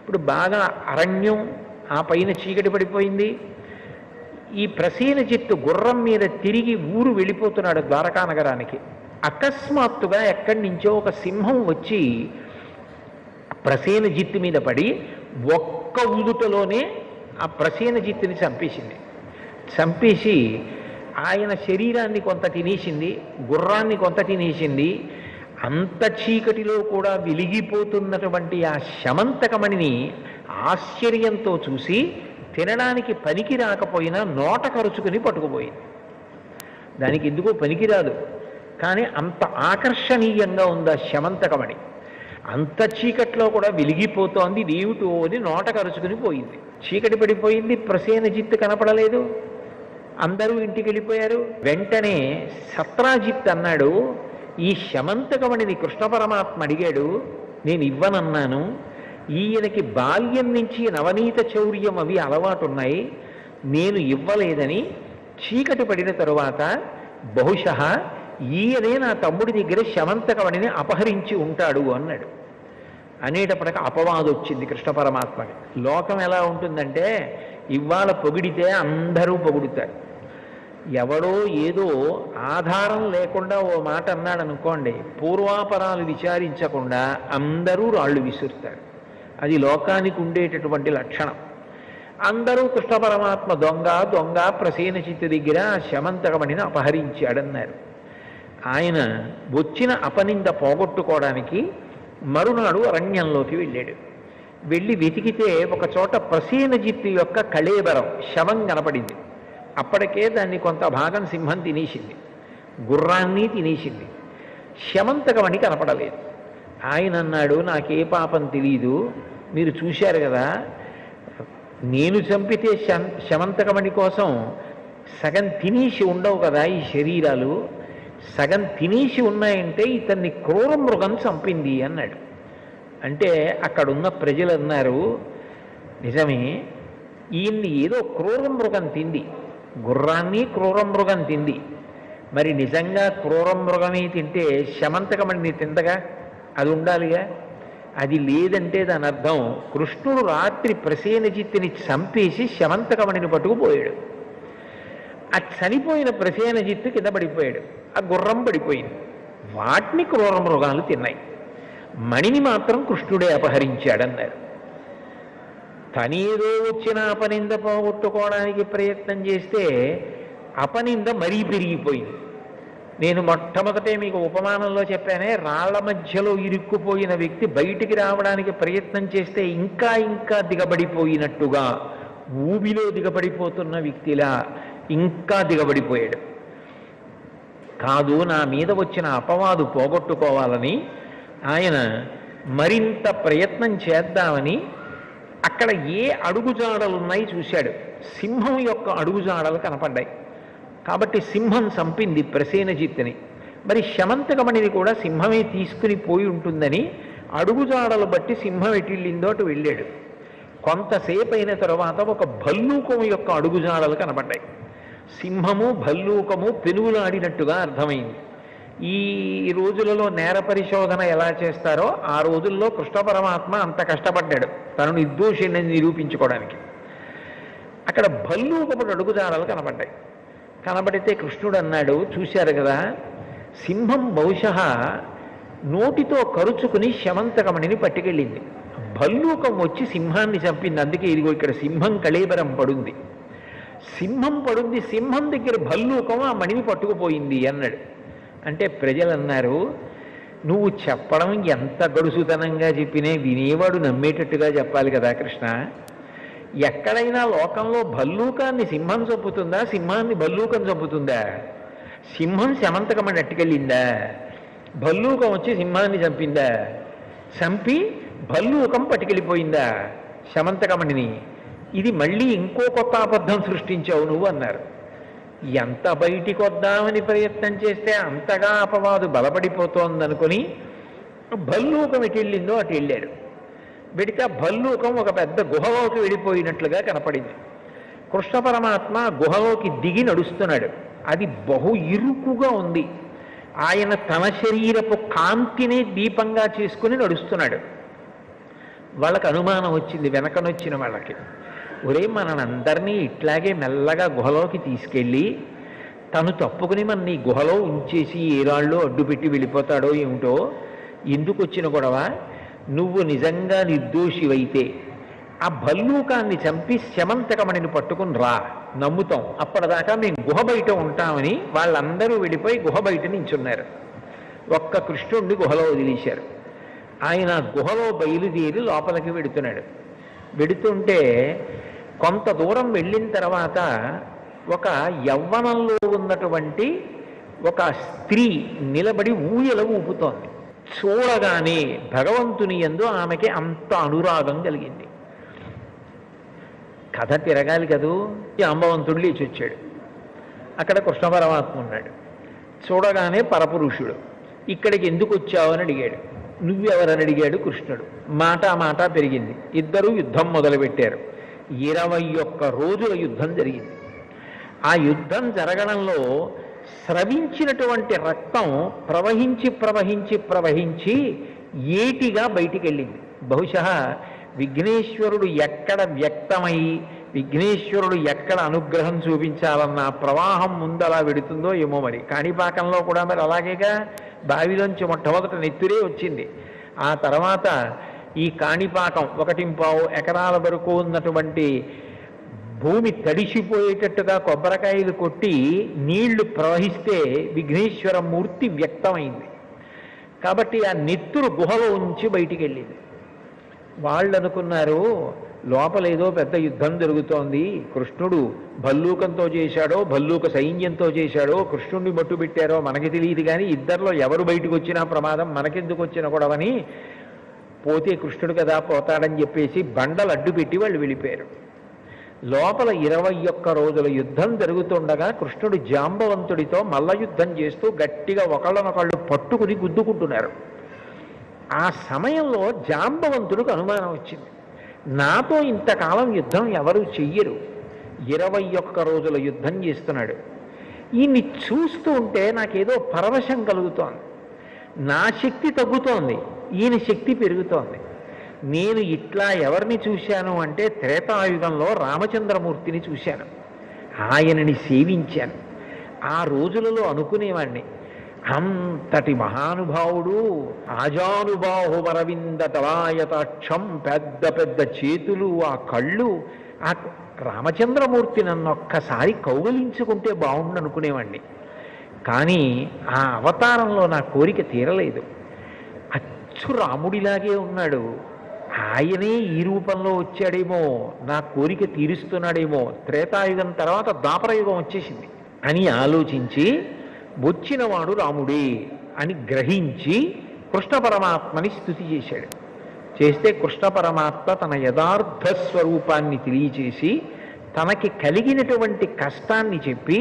ఇప్పుడు బాగా అరణ్యం, ఆ పైన చీకటి పడిపోయింది. ఈ ప్రసేనజిత్తు గుర్రం మీద తిరిగి ఊరు వెళ్ళిపోతున్నాడు ద్వారకా నగరానికి. అకస్మాత్తుగా ఎక్కడి నుంచో ఒక సింహం వచ్చి ప్రసేనజిత్తు మీద పడి ఒక్క ఊదుటలోనే ఆ ప్రసేనజిత్తుని చంపేసింది. చంపేసి ఆయన శరీరాన్ని కొంత తినేసింది, గుర్రాన్ని కొంత తినేసింది. అంత చీకటిలో కూడా వెలిగిపోతున్నటువంటి ఆ శమంతకమణిని ఆశ్చర్యంతో చూసి తినడానికి పనికి రాకపోయినా నోట కరుచుకుని పట్టుకుపోయింది. దానికి ఎందుకో పనికిరాదు, కానీ అంత ఆకర్షణీయంగా ఉంది ఆ శమంతకమణి. అంత చీకట్లో కూడా వెలిగిపోతోంది, ఇదేమిటో అని నోట కరుచుకుని పోయింది. చీకటి పడిపోయింది, ప్రసేనజిత్తు కనపడలేదు, అందరూ ఇంటికి వెళ్ళిపోయారు. వెంటనే సత్రాజిత్ అన్నాడు, ఈ శమంతకమణిని కృష్ణ పరమాత్మ అడిగాడు, నేను ఇవ్వనన్నాను. ఈయనకి బాల్యం నుంచి నవనీత చౌర్యం అవి అలవాటున్నాయి, నేను ఇవ్వలేదని చీకటి పడిన తరువాత బహుశः ఈయనే నా తమ్ముడి దగ్గర శమంతకమణిని అపహరించి ఉంటాడు అన్నాడు. అనేటప్పటికి అపవాదు వచ్చింది కృష్ణ పరమాత్మకి. లోకం ఎలా ఉంటుందంటే, ఇవాళ పొగిడితే అందరూ పొగుడుతారు. ఎవడో ఏదో ఆధారం లేకుండా ఓ మాట అన్నాడు అనుకోండి, పూర్వాపరాలు విచారించకుండా అందరూ రాళ్ళు విసురుతారు. అది లోకానికి ఉండేటటువంటి లక్షణం. అందరూ కృష్ణ పరమాత్మ దొంగ దొంగ ప్రసేనజిత్తు దగ్గర శమంతకమణిని అపహరించాడన్నారు. ఆయన వచ్చిన అపనింద పోగొట్టుకోవడానికి మరునాడు అరణ్యంలోకి వెళ్ళాడు. వెళ్ళి వెతికితే ఒక చోట ప్రసేనజిత్తు యొక్క కళేబరం శవం కనపడింది. అప్పటికే దాన్ని కొంత భాగం సింహం తినేసింది, గుర్రాన్ని తినేసింది. శమంతకమణి కనపడలేదు. ఆయన అన్నాడు, నాకే పాపం తెలీదు, మీరు చూశారు కదా, నేను చంపితే శమంతకమణి కోసం సగం తినేసి ఉండవు కదా ఈ శరీరాలు, సగం తినేసి ఉన్నాయంటే ఇతన్ని క్రూర మృగం చంపింది అన్నాడు. అంటే అక్కడున్న ప్రజలు అన్నారు, నిజమే, ఈయన్ని ఏదో క్రూర మృగం తింది, గుర్రాన్ని క్రూర మృగం తింది. మరి నిజంగా క్రూర మృగమే తింటే శమంతకమణిని తిందగా, అది ఉండాలిగా. అది లేదంటే దాని అర్థం కృష్ణుడు రాత్రి ప్రసేనజిత్తుని చంపేసి శమంతకమణిని పట్టుకుపోయాడు. ఆ చనిపోయిన ప్రసేనజిత్తు కింద పడిపోయాడు, ఆ గుర్రం పడిపోయింది. వాటిని క్రూర మృగాలు తిన్నాయి, మణిని మాత్రం కృష్ణుడే అపహరించాడన్నారు. తనేదో వచ్చిన అపనింద పోగొట్టుకోవడానికి ప్రయత్నం చేస్తే అపనింద మరీ పెరిగిపోయింది. నేను మొట్టమొదటే మీకు ఉపమానంలో చెప్పానే, రాళ్ల మధ్యలో ఇరుక్కుపోయిన వ్యక్తి బయటికి రావడానికి ప్రయత్నం చేస్తే ఇంకా ఇంకా దిగబడిపోయినట్టుగా, ఊబిలో దిగబడిపోతున్న వ్యక్తిలా ఇంకా దిగబడిపోయాడు. కాదు, నా మీద వచ్చిన అపవాదు పోగొట్టుకోవాలని ఆయన మరింత ప్రయత్నం చేద్దామని అక్కడ ఏ అడుగుజాడలున్నాయి చూశాడు. సింహం యొక్క అడుగుజాడలు కనపడ్డాయి. కాబట్టి సింహం చంపింది ప్రసేనజిత్తుని. మరి శమంతకమణిని కూడా సింహమే తీసుకుని పోయి ఉంటుందని అడుగుజాడలు బట్టి సింహం ఎటిళ్ళిందో అటు వెళ్ళాడు. కొంతసేపు అయిన తర్వాత ఒక భల్లూకము యొక్క అడుగుజాడలు కనపడ్డాయి. సింహము భల్లూకము పెనుగులాడినట్టుగా అర్థమైంది. ఈ రోజులలో నేర పరిశోధన ఎలా చేస్తారో ఆ రోజుల్లో కృష్ణ పరమాత్మ అంత కష్టపడ్డాడు తనను నిర్దోషిని నిరూపించుకోవడానికి. అక్కడ భల్లూకపు అడుగుజాడలు కనపడ్డాయి. కనబడితే కృష్ణుడు అన్నాడు, చూశారు కదా, సింహం బహుశः నోటితో కరుచుకుని శమంతకమణిని పట్టుకెళ్ళింది. భల్లూకం వచ్చి సింహాన్ని చంపింది. అందుకే ఇదిగో ఇక్కడ సింహం కళేబరం పడుంది, సింహం పడుంది, సింహం దగ్గర భల్లూకం ఆ మణిని పట్టుకుపోయింది అన్నాడు. అంటే ప్రజలు అన్నారు, నువ్వు చెప్పడం ఎంత గడుసుతనంగా చెప్పినే వినేవాడు నమ్మేటట్టుగా చెప్పాలి కదా కృష్ణ. ఎక్కడైనా లోకంలో భల్లూకాన్ని సింహం చంపుతుందా, సింహాన్ని భల్లూకం చంపుతుందా? సింహం శమంతకమణి అట్టుకెళ్ళిందా? భల్లూకం వచ్చి సింహాన్ని చంపిందా? చంపి భల్లూకం పట్టుకెళ్ళిపోయిందా శమంతకమణిని? ఇది మళ్ళీ ఇంకో కొత్త అబద్ధం సృష్టించావు నువ్వు అన్నారు. ఎంత బయటికి వద్దామని ప్రయత్నం చేస్తే అంతగా అపవాదు బలపడిపోతోందనుకొని భల్లూకం ఎటు వెళ్ళిందో అటు వెళ్ళాడు. వెడితే భల్లూకం ఒక పెద్ద గుహలోకి వెళ్ళిపోయినట్లుగా కనపడింది. కృష్ణ పరమాత్మ గుహలోకి దిగి నడుస్తున్నాడు. అది బహు ఇరుకుగా ఉంది. ఆయన తన శరీరపు కాంతిని దీపంగా చేసుకుని నడుస్తున్నాడు. వాళ్ళకి అనుమానం వచ్చింది, వెనకనొచ్చిన వాళ్ళకి, ఒరే మనందరినీ ఇట్లాగే మెల్లగా గుహలోకి తీసుకెళ్ళి తను తప్పుకుని మన నీ గుహలో ఉంచేసి ఏ రాళ్ళు అడ్డుపెట్టి వెళ్ళిపోతాడో ఏమిటో, ఎందుకు వచ్చిన గొడవ? నువ్వు నిజంగా నిర్దోషివైతే ఆ భల్లూకాన్ని చంపి శమంతకమణిని పట్టుకుని రా, నమ్ముతాం. అప్పటిదాకా మేము గుహ బయట ఉంటామని వాళ్ళందరూ వెళ్ళిపోయి గుహ బయట నించున్నారు. ఒక్క కృష్ణుడిని గుహలో వదిలేశారు. ఆయన గుహలో బయలుదేరి లోపలికి వెడుతున్నాడు. వెడుతుంటే కొంత దూరం వెళ్ళిన తర్వాత ఒక యవ్వనంలో ఉన్నటువంటి ఒక స్త్రీ నిలబడి ఊయల ఊపుతోంది. చూడగానే భగవంతుని యందు ఆమెకి అంత అనురాగం కలిగింది. కథ తిరగాలి కదూ. అంబవంతుడు లేచి వచ్చాడు. అక్కడ కృష్ణ పరమాత్మ ఉన్నాడు. చూడగానే పరపురుషుడు. ఇక్కడికి ఎందుకు వచ్చావు అని అడిగాడు. నువ్వెవరని అడిగాడు కృష్ణుడు. మాట పెరిగింది. ఇద్దరూ యుద్ధం మొదలుపెట్టారు. 21 రోజుల యుద్ధం జరిగింది. ఆ యుద్ధం జరగడంలో స్రవించినటువంటి రక్తం ప్రవహించి ఏటిగా బయటికి వెళ్ళింది. బహుశः విఘ్నేశ్వరుడు ఎక్కడ వ్యక్తమై విఘ్నేశ్వరుడు ఎక్కడ అనుగ్రహం చూపించాలన్న ప్రవాహం ముందు అలా వెడుతుందో ఏమో. మరి కాణిపాకంలో కూడా మరి అలాగేగా, బావిలోంచి మొట్టమొదట నెత్తురే వచ్చింది. ఆ తర్వాత ఈ కాణిపాకం 1.25 ఎకరాల వరకు ఉన్నటువంటి భూమి తడిసిపోయేటట్టుగా కొబ్బరికాయలు కొట్టి నీళ్లు ప్రవహిస్తే విఘ్నేశ్వర మూర్తి వ్యక్తమైంది. కాబట్టి ఆ నెత్తురు గుహలో ఉంచి బయటికి వెళ్ళింది. వాళ్ళు అనుకున్నారు లోపల ఏదో పెద్ద యుద్ధం జరుగుతోంది, కృష్ణుడు భల్లూకంతో చేశాడో భల్లూక సైన్యంతో చేశాడో కృష్ణుడిని మట్టు పెట్టారో మనకి తెలియదు, కానీ ఇద్దరిలో ఎవరు బయటకు వచ్చినా ప్రమాదం, మనకెందుకు వచ్చిన గొడవని పోతే కృష్ణుడు కదా పోతాడని చెప్పేసి బండలు అడ్డు పెట్టి వాళ్ళు వెళ్ళిపోయారు. లోపల 21 రోజుల యుద్ధం జరుగుతుండగా కృష్ణుడు జాంబవంతుడితో మల్ల యుద్ధం చేస్తూ గట్టిగా ఒకళ్ళనొకళ్ళు పట్టుకుని గుద్దుకుంటున్నారు. ఆ సమయంలో జాంబవంతుడికి అనుమానం వచ్చింది, నాతో ఇంతకాలం యుద్ధం ఎవరు చెయ్యరు, 21 రోజుల యుద్ధం చేస్తున్నాడు, ఈయన్ని చూస్తూ ఉంటే నాకేదో పరవశం కలుగుతోంది, నా శక్తి తగ్గుతోంది, ఈయన శక్తి పెరుగుతోంది. నేను ఇట్లా ఎవరిని చూశాను అంటే త్రేతాయుగంలో రామచంద్రమూర్తిని చూశాను, ఆయనని సేవించాను. ఆ రోజులలో అనుకునేవాణ్ణి, అంతటి మహానుభావుడు, ఆజానుబాహు వరవింద దళాయతాక్షం, పెద్ద పెద్ద చేతులు, ఆ కళ్ళు, ఆ రామచంద్రమూర్తి నన్నొక్కసారి కౌగలించుకుంటే బాగుండు అనుకునేవాణ్ణి. కానీ ఆ అవతారంలో నా కోరిక తీరలేదు. అచ్చు రాముడిలాగే ఉన్నాడు, ఆయనే ఈ రూపంలో వచ్చాడేమో, నా కోరిక తీరుస్తున్నాడేమో, త్రేతాయుగం తర్వాత ద్వాపరయుగం వచ్చేసింది అని ఆలోచించి వచ్చినవాడు రాముడే అని గ్రహించి కృష్ణ పరమాత్మని స్తుతి చేశాడు. చేస్తే కృష్ణ పరమాత్మ తన యథార్థ స్వరూపాన్ని తెలియచేసి తనకి కలిగినటువంటి కష్టాన్ని చెప్పి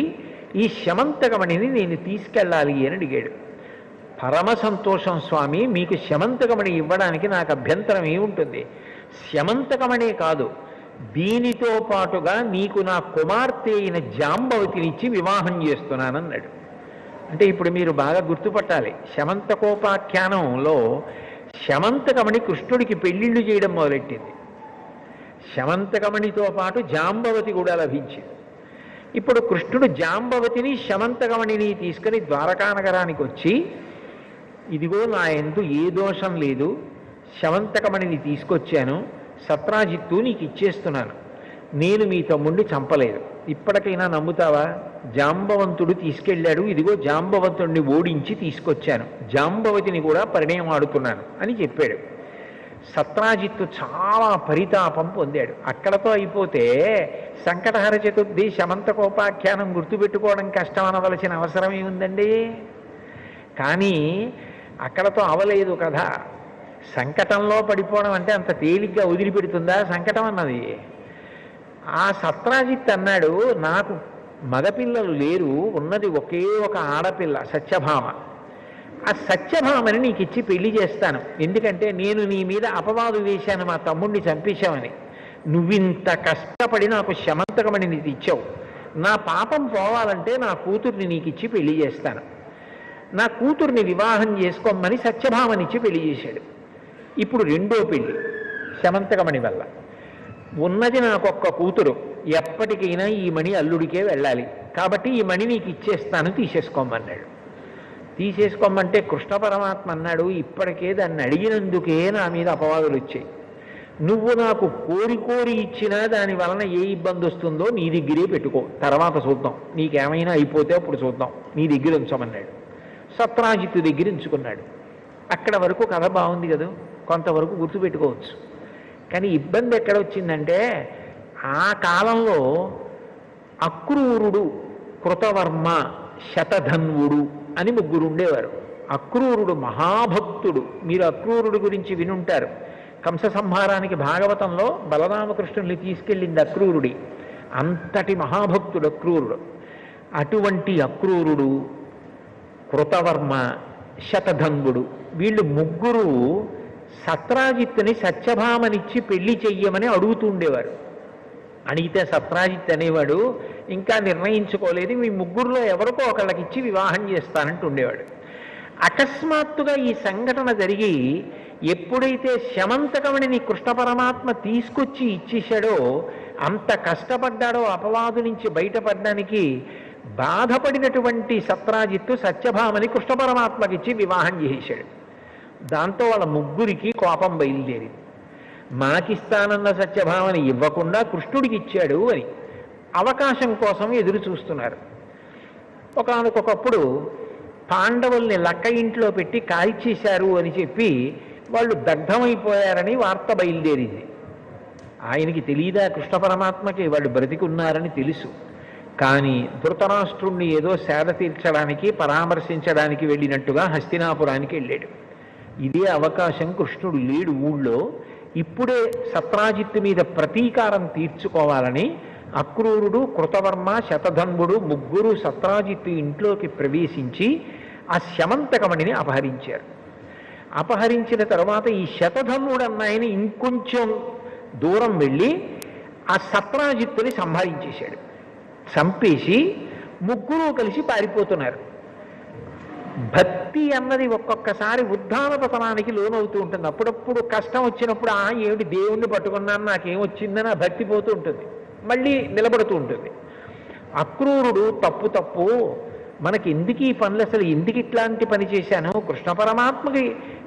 ఈ శమంతకమణిని నేను తీసుకెళ్ళాలి అని అడిగాడు. పరమ సంతోషం స్వామి, మీకు శమంతకమణి ఇవ్వడానికి నాకు అభ్యంతరం ఏముంటుంది, శమంతకమణే కాదు దీనితో పాటుగా నీకు నా కుమార్తె అయిన జాంబవతినిచ్చి వివాహం చేస్తున్నానన్నాడు. అంటే ఇప్పుడు మీరు బాగా గుర్తుపట్టాలి, శమంతకోపాఖ్యానంలో శమంతకమణి కృష్ణుడికి పెళ్లిళ్ళు చేయడం మొదలెట్టింది, శమంతకమణితో పాటు జాంబవతి కూడా లభించింది. ఇప్పుడు కృష్ణుడు జాంబవతిని శమంతకమణిని తీసుకుని ద్వారకానగరానికి వచ్చి, ఇదిగో నా యందు ఏ దోషం లేదు, శమంతకమణిని తీసుకొచ్చాను, సత్రాజిత్తు నీకు ఇచ్చేస్తున్నాను, నేను మీ తమ్ముడిని చంపలేదు, ఇప్పటికైనా నమ్ముతావా, జాంబవంతుడు తీసుకెళ్ళాడు, ఇదిగో జాంబవంతుడిని ఓడించి తీసుకొచ్చాను, జాంబవతిని కూడా పరిణయమాడుతున్నాను అని చెప్పాడు. సత్రాజిత్తు చాలా పరితాపం పొందాడు. అక్కడతో అయిపోతే సంకటహర చతుర్థి శమంతకోపాఖ్యానం గుర్తుపెట్టుకోవడం కష్టం అనవలసిన అవసరం ఏముందండి. కానీ అక్కడతో అవలేదు కదా. సంకటంలో పడిపోవడం అంటే అంత తేలిగ్గా వదిలిపెడుతుందా సంకటం అన్నది. ఆ సత్రాజిత్ అన్నాడు, నాకు మగపిల్లలు లేరు, ఉన్నది ఒకే ఒక ఆడపిల్ల సత్యభామ, ఆ సత్యభామని నీకు ఇచ్చి పెళ్లి చేస్తాను, ఎందుకంటే నేను నీ మీద అపవాదు వేశాను, మా తమ్ముడిని చంపేశామని, నువ్వింత కష్టపడి నాకు శమంతకమని నీకు ఇచ్చావు, నా పాపం పోవాలంటే నా కూతుర్ని నీకు ఇచ్చి పెళ్లి చేస్తాను, నా కూతుర్ని వివాహం చేసుకోమని సత్యభామనిచ్చి పెళ్లి చేశాడు. ఇప్పుడు రెండో పెళ్లి శమంతకమణి వల్ల. ఉన్నది నాకొక్క కూతురు, ఎప్పటికైనా ఈ మణి అల్లుడికే వెళ్ళాలి, కాబట్టి ఈ మణి నీకు ఇచ్చేస్తాను, తీసేసుకోమన్నాడు. తీసేసుకోమంటే కృష్ణ పరమాత్మ అన్నాడు, ఇప్పటికే దాన్ని అడిగినందుకే నా మీద అపవాదులు వచ్చాయి, నువ్వు నాకు కోరి కోరి ఇచ్చినా దాని వలన ఏ ఇబ్బంది వస్తుందో నీ దగ్గరే పెట్టుకో, తర్వాత చూద్దాం, నీకేమైనా అయిపోతే అప్పుడు చూద్దాం, నీ దగ్గర ఉంచమన్నాడు. సత్రాజిత్తు దగ్గర ఉంచుకున్నాడు. అక్కడ వరకు కథ బాగుంది కదా, కొంతవరకు గుర్తుపెట్టుకోవచ్చు. కానీ ఇబ్బంది ఎక్కడ వచ్చిందంటే, ఆ కాలంలో అక్రూరుడు, కృతవర్మ, శతధన్వుడు అని ముగ్గురు ఉండేవారు. అక్రూరుడు మహాభక్తుడు, మీరు అక్రూరుడు గురించి వినుంటారు. కంస సంహారానికి భాగవతంలో బలరామకృష్ణుల్ని తీసుకెళ్ళింది అక్రూరుడి, అంతటి మహాభక్తుడు అక్రూరుడు. అటువంటి అక్రూరుడు, కృతవర్మ, శతధన్వుడు, వీళ్ళు ముగ్గురు సత్రాజిత్తుని సత్యభామనిచ్చి పెళ్లి చెయ్యమని అడుగుతుండేవారు. అడిగితే సత్రాజిత్ అనేవాడు, ఇంకా నిర్ణయించుకోలేదు, మీ ముగ్గురులో ఎవరికో ఒకళ్ళకి ఇచ్చి వివాహం చేస్తానంటూ ఉండేవాడు. అకస్మాత్తుగా ఈ సంఘటన జరిగి ఎప్పుడైతే శమంతకమణిని కృష్ణ పరమాత్మ తీసుకొచ్చి ఇచ్చేశాడో, అంత కష్టపడ్డాడో అపవాదు నుంచి బయటపడడానికి, బాధపడినటువంటి సత్రాజిత్తు సత్యభామని కృష్ణ పరమాత్మకి ఇచ్చి వివాహం చేశాడు. దాంతో వాళ్ళ ముగ్గురికి కోపం బయలుదేరింది. మాకిస్తానన్న సత్యభామని ఇవ్వకుండా కృష్ణుడికి ఇచ్చాడు అని. అవకాశం కోసం ఎదురు చూస్తున్నారు. ఒకానొకప్పుడు పాండవుల్ని లక్క ఇంట్లో పెట్టి కాల్చేశారు అని చెప్పి వాళ్ళు దగ్ధమైపోయారని వార్త బయలుదేరింది. ఆయనకి తెలియదా కృష్ణ పరమాత్మకి వాళ్ళు బ్రతికున్నారని తెలుసు. కానీ ధృతరాష్ట్రుణ్ణి ఏదో సేద తీర్చడానికి పరామర్శించడానికి వెళ్ళినట్టుగా హస్తినాపురానికి వెళ్ళాడు. ఇదే అవకాశం కృష్ణుడు లేడు ఊళ్ళో. ఇప్పుడే సత్రాజిత్తు మీద ప్రతీకారం తీర్చుకోవాలని అక్రూరుడు, కృతవర్మ, శతధన్వుడు ముగ్గురు సత్రాజిత్తు ఇంట్లోకి ప్రవేశించి ఆ శమంతకమణిని అపహరించారు. అపహరించిన తర్వాత ఈ శతధన్వుడు అన్నాయని ఇంకొంచెం దూరం వెళ్ళి ఆ సత్రాజిత్తుని సంహరించేశాడు. చంపేసి ముగ్గురు కలిసి పారిపోతున్నారు. భక్తి అన్నది ఒక్కొక్కసారి ఉద్ధాన పతనానికి లోనవుతూ ఉంటుంది. అప్పుడప్పుడు కష్టం వచ్చినప్పుడు ఏమిటి దేవుణ్ణి పట్టుకున్నాను నాకేమొచ్చిందని ఆ భక్తి పోతూ ఉంటుంది, మళ్ళీ నిలబడుతూ ఉంటుంది. అక్రూరుడు తప్పు మనకి ఎందుకు ఈ పనులు, అసలు ఎందుకు ఇట్లాంటి పని చేశాను, కృష్ణ పరమాత్మకి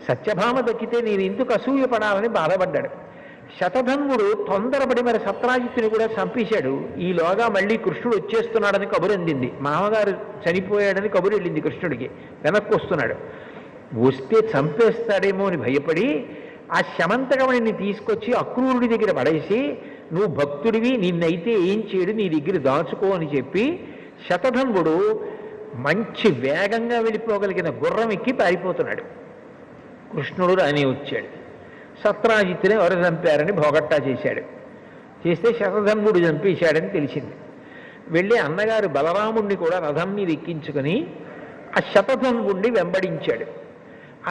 సత్యభామ దక్కితే నేను ఎందుకు అసూయపడాలని బాధపడ్డాడు. శతధన్వుడు తొందరపడి మరి సత్రాజిత్తుని కూడా చంపేశాడు. ఈలోగా మళ్ళీ కృష్ణుడు వచ్చేస్తున్నాడని కబురు అందింది. మామగారు చనిపోయాడని కబురు వెళ్ళింది కృష్ణుడికి. వెనక్కి వస్తున్నాడు. వస్తే చంపేస్తాడేమో అని భయపడి ఆ శమంతకమణిని తీసుకొచ్చి అక్రూరుడి దగ్గర పడేసి, నువ్వు భక్తుడివి, నిన్నైతే ఏం చేయడు, నీ దగ్గర దాచుకో అని చెప్పి శతధన్వుడు మంచి వేగంగా వెళ్ళిపోగలిగిన గుర్రం ఎక్కి పారిపోతున్నాడు. కృష్ణుడు రాని వచ్చాడు. సత్రాజిత్తుని ఎవరు చంపారని భోగట్టా చేశాడు. చేస్తే శతధన్వుడు చంపేశాడని తెలిసింది. వెళ్ళి అన్నగారు బలరాముణ్ణి కూడా రథం మీద ఎక్కించుకొని ఆ శతధన్వుణ్ణి వెంబడించాడు.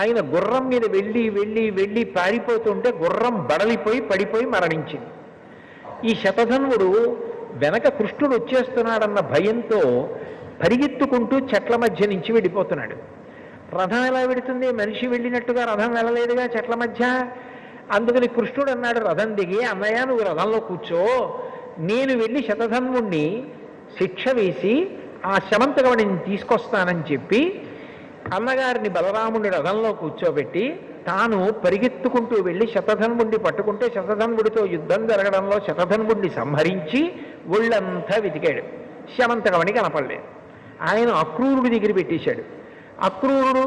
ఆయన గుర్రం మీద వెళ్ళి వెళ్ళి వెళ్ళి పారిపోతుంటే గుర్రం బడలిపోయి పడిపోయి మరణించింది. ఈ శతధన్వుడు వెనక కృష్ణుడు వచ్చేస్తున్నాడన్న భయంతో పరిగెత్తుకుంటూ చెట్ల మధ్య నుంచి వెళ్ళిపోతున్నాడు. రథం ఎలా వెడుతుంది, మనిషి వెళ్ళినట్టుగా రథం వెళ్ళలేదుగా చెట్ల మధ్య. అందుకని కృష్ణుడు అన్నాడు రథం దిగి, అన్నయ్య నువ్వు రథంలో కూర్చో, నేను వెళ్ళి శతధన్వుణ్ణి శిక్ష వేసి ఆ శమంతకమణిని తీసుకొస్తానని చెప్పి అన్నగారిని బలరాముని రథంలో కూర్చోబెట్టి తాను పరిగెత్తుకుంటూ వెళ్ళి శతధన్వుణ్ణి పట్టుకుంటే శతధన్వుడితో యుద్ధం జరగడంలో శతధన్వుణ్ణి సంహరించి ఒళ్ళంతా వెతికాడు. శమంతకమణి కనపడలేదు. ఆయన అక్రూరుడి దగ్గర పెట్టేశాడు. అక్రూరుడు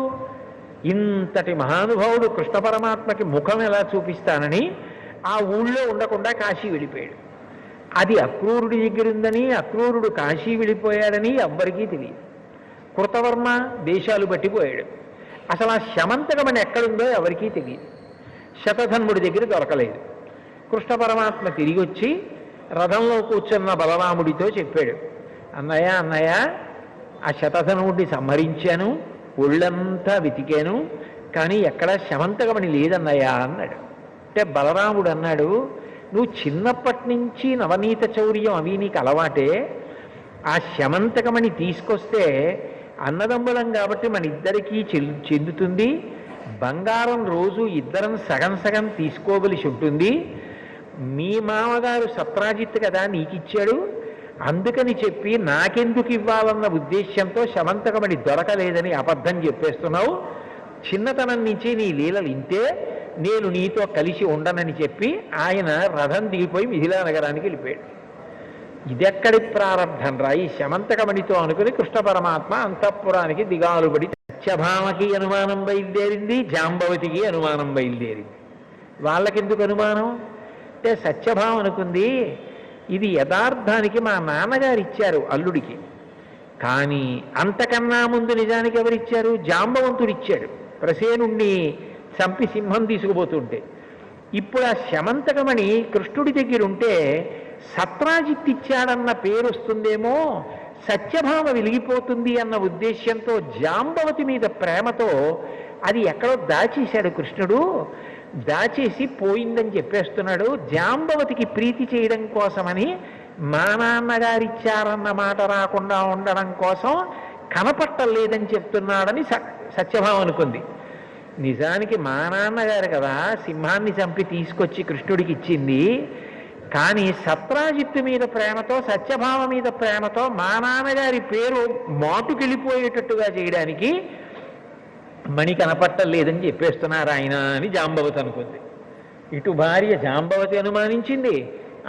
ఇంతటి మహానుభావుడు కృష్ణ పరమాత్మకి ముఖం ఎలా చూపిస్తానని ఆ ఊళ్ళో ఉండకుండా కాశీ వెళ్ళిపోయాడు. అది అక్రూరుడి దగ్గర ఉందని, అక్రూరుడు కాశీ వెళ్ళిపోయాడని ఎవ్వరికీ తెలియదు. కృతవర్మ దేశాలు పట్టిపోయాడు. అసలు ఆ శమంతకమణి ఎక్కడుందో ఎవరికీ తెలియదు. శతధన్వుడి దగ్గర దొరకలేదు. కృష్ణ పరమాత్మ తిరిగి వచ్చి రథంలో కూర్చున్న బలరాముడితో చెప్పాడు, అన్నయ్య అన్నయ్య ఆ శతధన్వుడిని సంహరించాను, ఒళ్ళంతా వెతికాను, కానీ ఎక్కడా శమంతకమణి లేదన్నయ్యా అన్నాడు. అంటే బలరాముడు అన్నాడు, నువ్వు చిన్నప్పటి నుంచి నవనీత చౌర్యం అవి నీకు అలవాటే, ఆ శమంతకమణి తీసుకొస్తే అన్నదమ్ములం కాబట్టి మన ఇద్దరికీ చెందుతుంది, బంగారం రోజు ఇద్దరం సగం సగం తీసుకోవలసి ఉంటుంది, మీ మామగారు సత్రాజిత్ కదా నీకిచ్చాడు, అందుకని చెప్పి నాకెందుకు ఇవ్వాలన్న ఉద్దేశ్యంతో శమంతకమణి దొరకలేదని అబద్ధం చెప్పేస్తున్నావు, చిన్నతనం నుంచి నీ లీలలు ఇంతే, నేను నీతో కలిసి ఉండనని చెప్పి ఆయన రథం దిగిపోయి మిథిలా నగరానికి వెళ్ళిపోయాడు. ఇదెక్కడి ప్రారంభం రా, ఈ శమంతకమణితో అనుకుని కృష్ణ పరమాత్మ అంతఃపురానికి దిగాలుబడి సత్యభామకి అనుమానం బయలుదేరింది, జాంబవతికి అనుమానం బయలుదేరింది. వాళ్ళకెందుకు అనుమానం అంటే సత్యభామ అనుకుంది, ఇది యథార్థానికి మా నాన్నగారు ఇచ్చారు అల్లుడికి, కానీ అంతకన్నా ముందు నిజానికి ఎవరిచ్చారు, జాంబవంతుడు ఇచ్చాడు ప్రసేనుణ్ణి చంపి సింహం తీసుకుపోతుంటే. ఇప్పుడు ఆ శమంతకమణి కృష్ణుడి దగ్గర ఉంటే సత్రాజిత్ ఇచ్చాడన్న పేరు వస్తుందేమో, సత్యభామ వెలిగిపోతుంది అన్న ఉద్దేశ్యంతో జాంబవతి మీద ప్రేమతో అది ఎక్కడో దాచేశాడు కృష్ణుడు. దాచేసి పోయిందని చెప్పేస్తున్నాడు. జాంబవతికి ప్రీతి చేయడం కోసమని మా నాన్నగారిచ్చారన్న మాట రాకుండా ఉండడం కోసం కనపట్టలేదని చెప్తున్నాడని సత్యభామ అనుకుంది. నిజానికి మా నాన్నగారు కదా సింహాన్ని చంపి తీసుకొచ్చి కృష్ణుడికి ఇచ్చింది, కానీ సత్రాజిత్తు మీద ప్రేమతో సత్యభామ మీద ప్రేమతో మా నాన్నగారి పేరు మాటుకెళ్ళిపోయేటట్టుగా చేయడానికి మణి కనపట్టలేదని చెప్పేస్తున్నారు ఆయన అని జాంబవతి అనుకుంది. ఇటు భార్య జాంబవతి అనుమానించింది,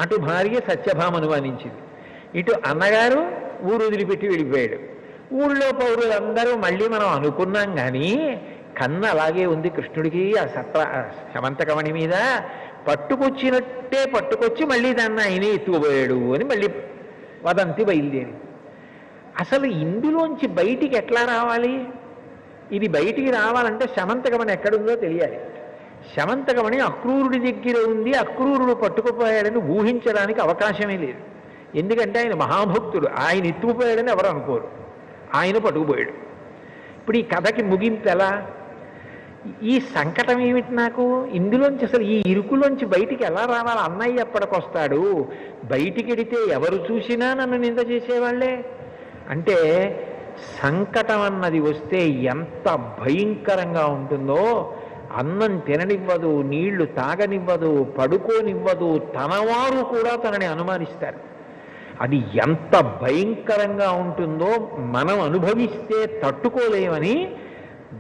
అటు భార్య సత్యభామ అనుమానించింది. ఇటు అన్నగారు ఊరు వదిలిపెట్టి వెళ్ళిపోయాడు. ఊళ్ళో పౌరులందరూ మళ్ళీ మనం అనుకున్నాం కానీ కన్ను అలాగే ఉంది కృష్ణుడికి ఆ శమంతకమణి మీద, పట్టుకొచ్చినట్టే పట్టుకొచ్చి మళ్ళీ దాన్ని ఆయనే ఎత్తుకుపోయాడు అని మళ్ళీ వదంతి బయలుదేరి. అసలు ఇందులోంచి బయటికి ఎట్లా రావాలి? ఇది బయటికి రావాలంటే శమంతకమణి ఎక్కడుందో తెలియాలి. శమంతకమణి అక్రూరుడి దగ్గర ఉంది, అక్రూరుడు పట్టుకుపోయాడని ఊహించడానికి అవకాశమే లేదు. ఎందుకంటే ఆయన మహాభక్తుడు, ఆయన ఎత్తుకుపోయాడని ఎవరు అనుకోరు, ఆయన పట్టుకుపోయాడు. ఇప్పుడు ఈ కథకి ముగింపు ఎలా? ఈ సంకటం ఏమిటి నాకు? ఇందులోంచి అసలు ఈ ఇరుకులోంచి బయటికి ఎలా రావాలి? అన్నయ్య ఎప్పటికొస్తాడు? బయటికి వెడితే ఎవరు చూసినా నన్ను నింద చేసేవాళ్లే. అంటే సంకటం అన్నది వస్తే ఎంత భయంకరంగా ఉంటుందో, అన్నం తిననివ్వదు, నీళ్లు తాగనివ్వదు, పడుకోనివ్వదు, తనవారు కూడా తనని అనుమానిస్తారు. అది ఎంత భయంకరంగా ఉంటుందో మనం అనుభవిస్తే తట్టుకోలేమని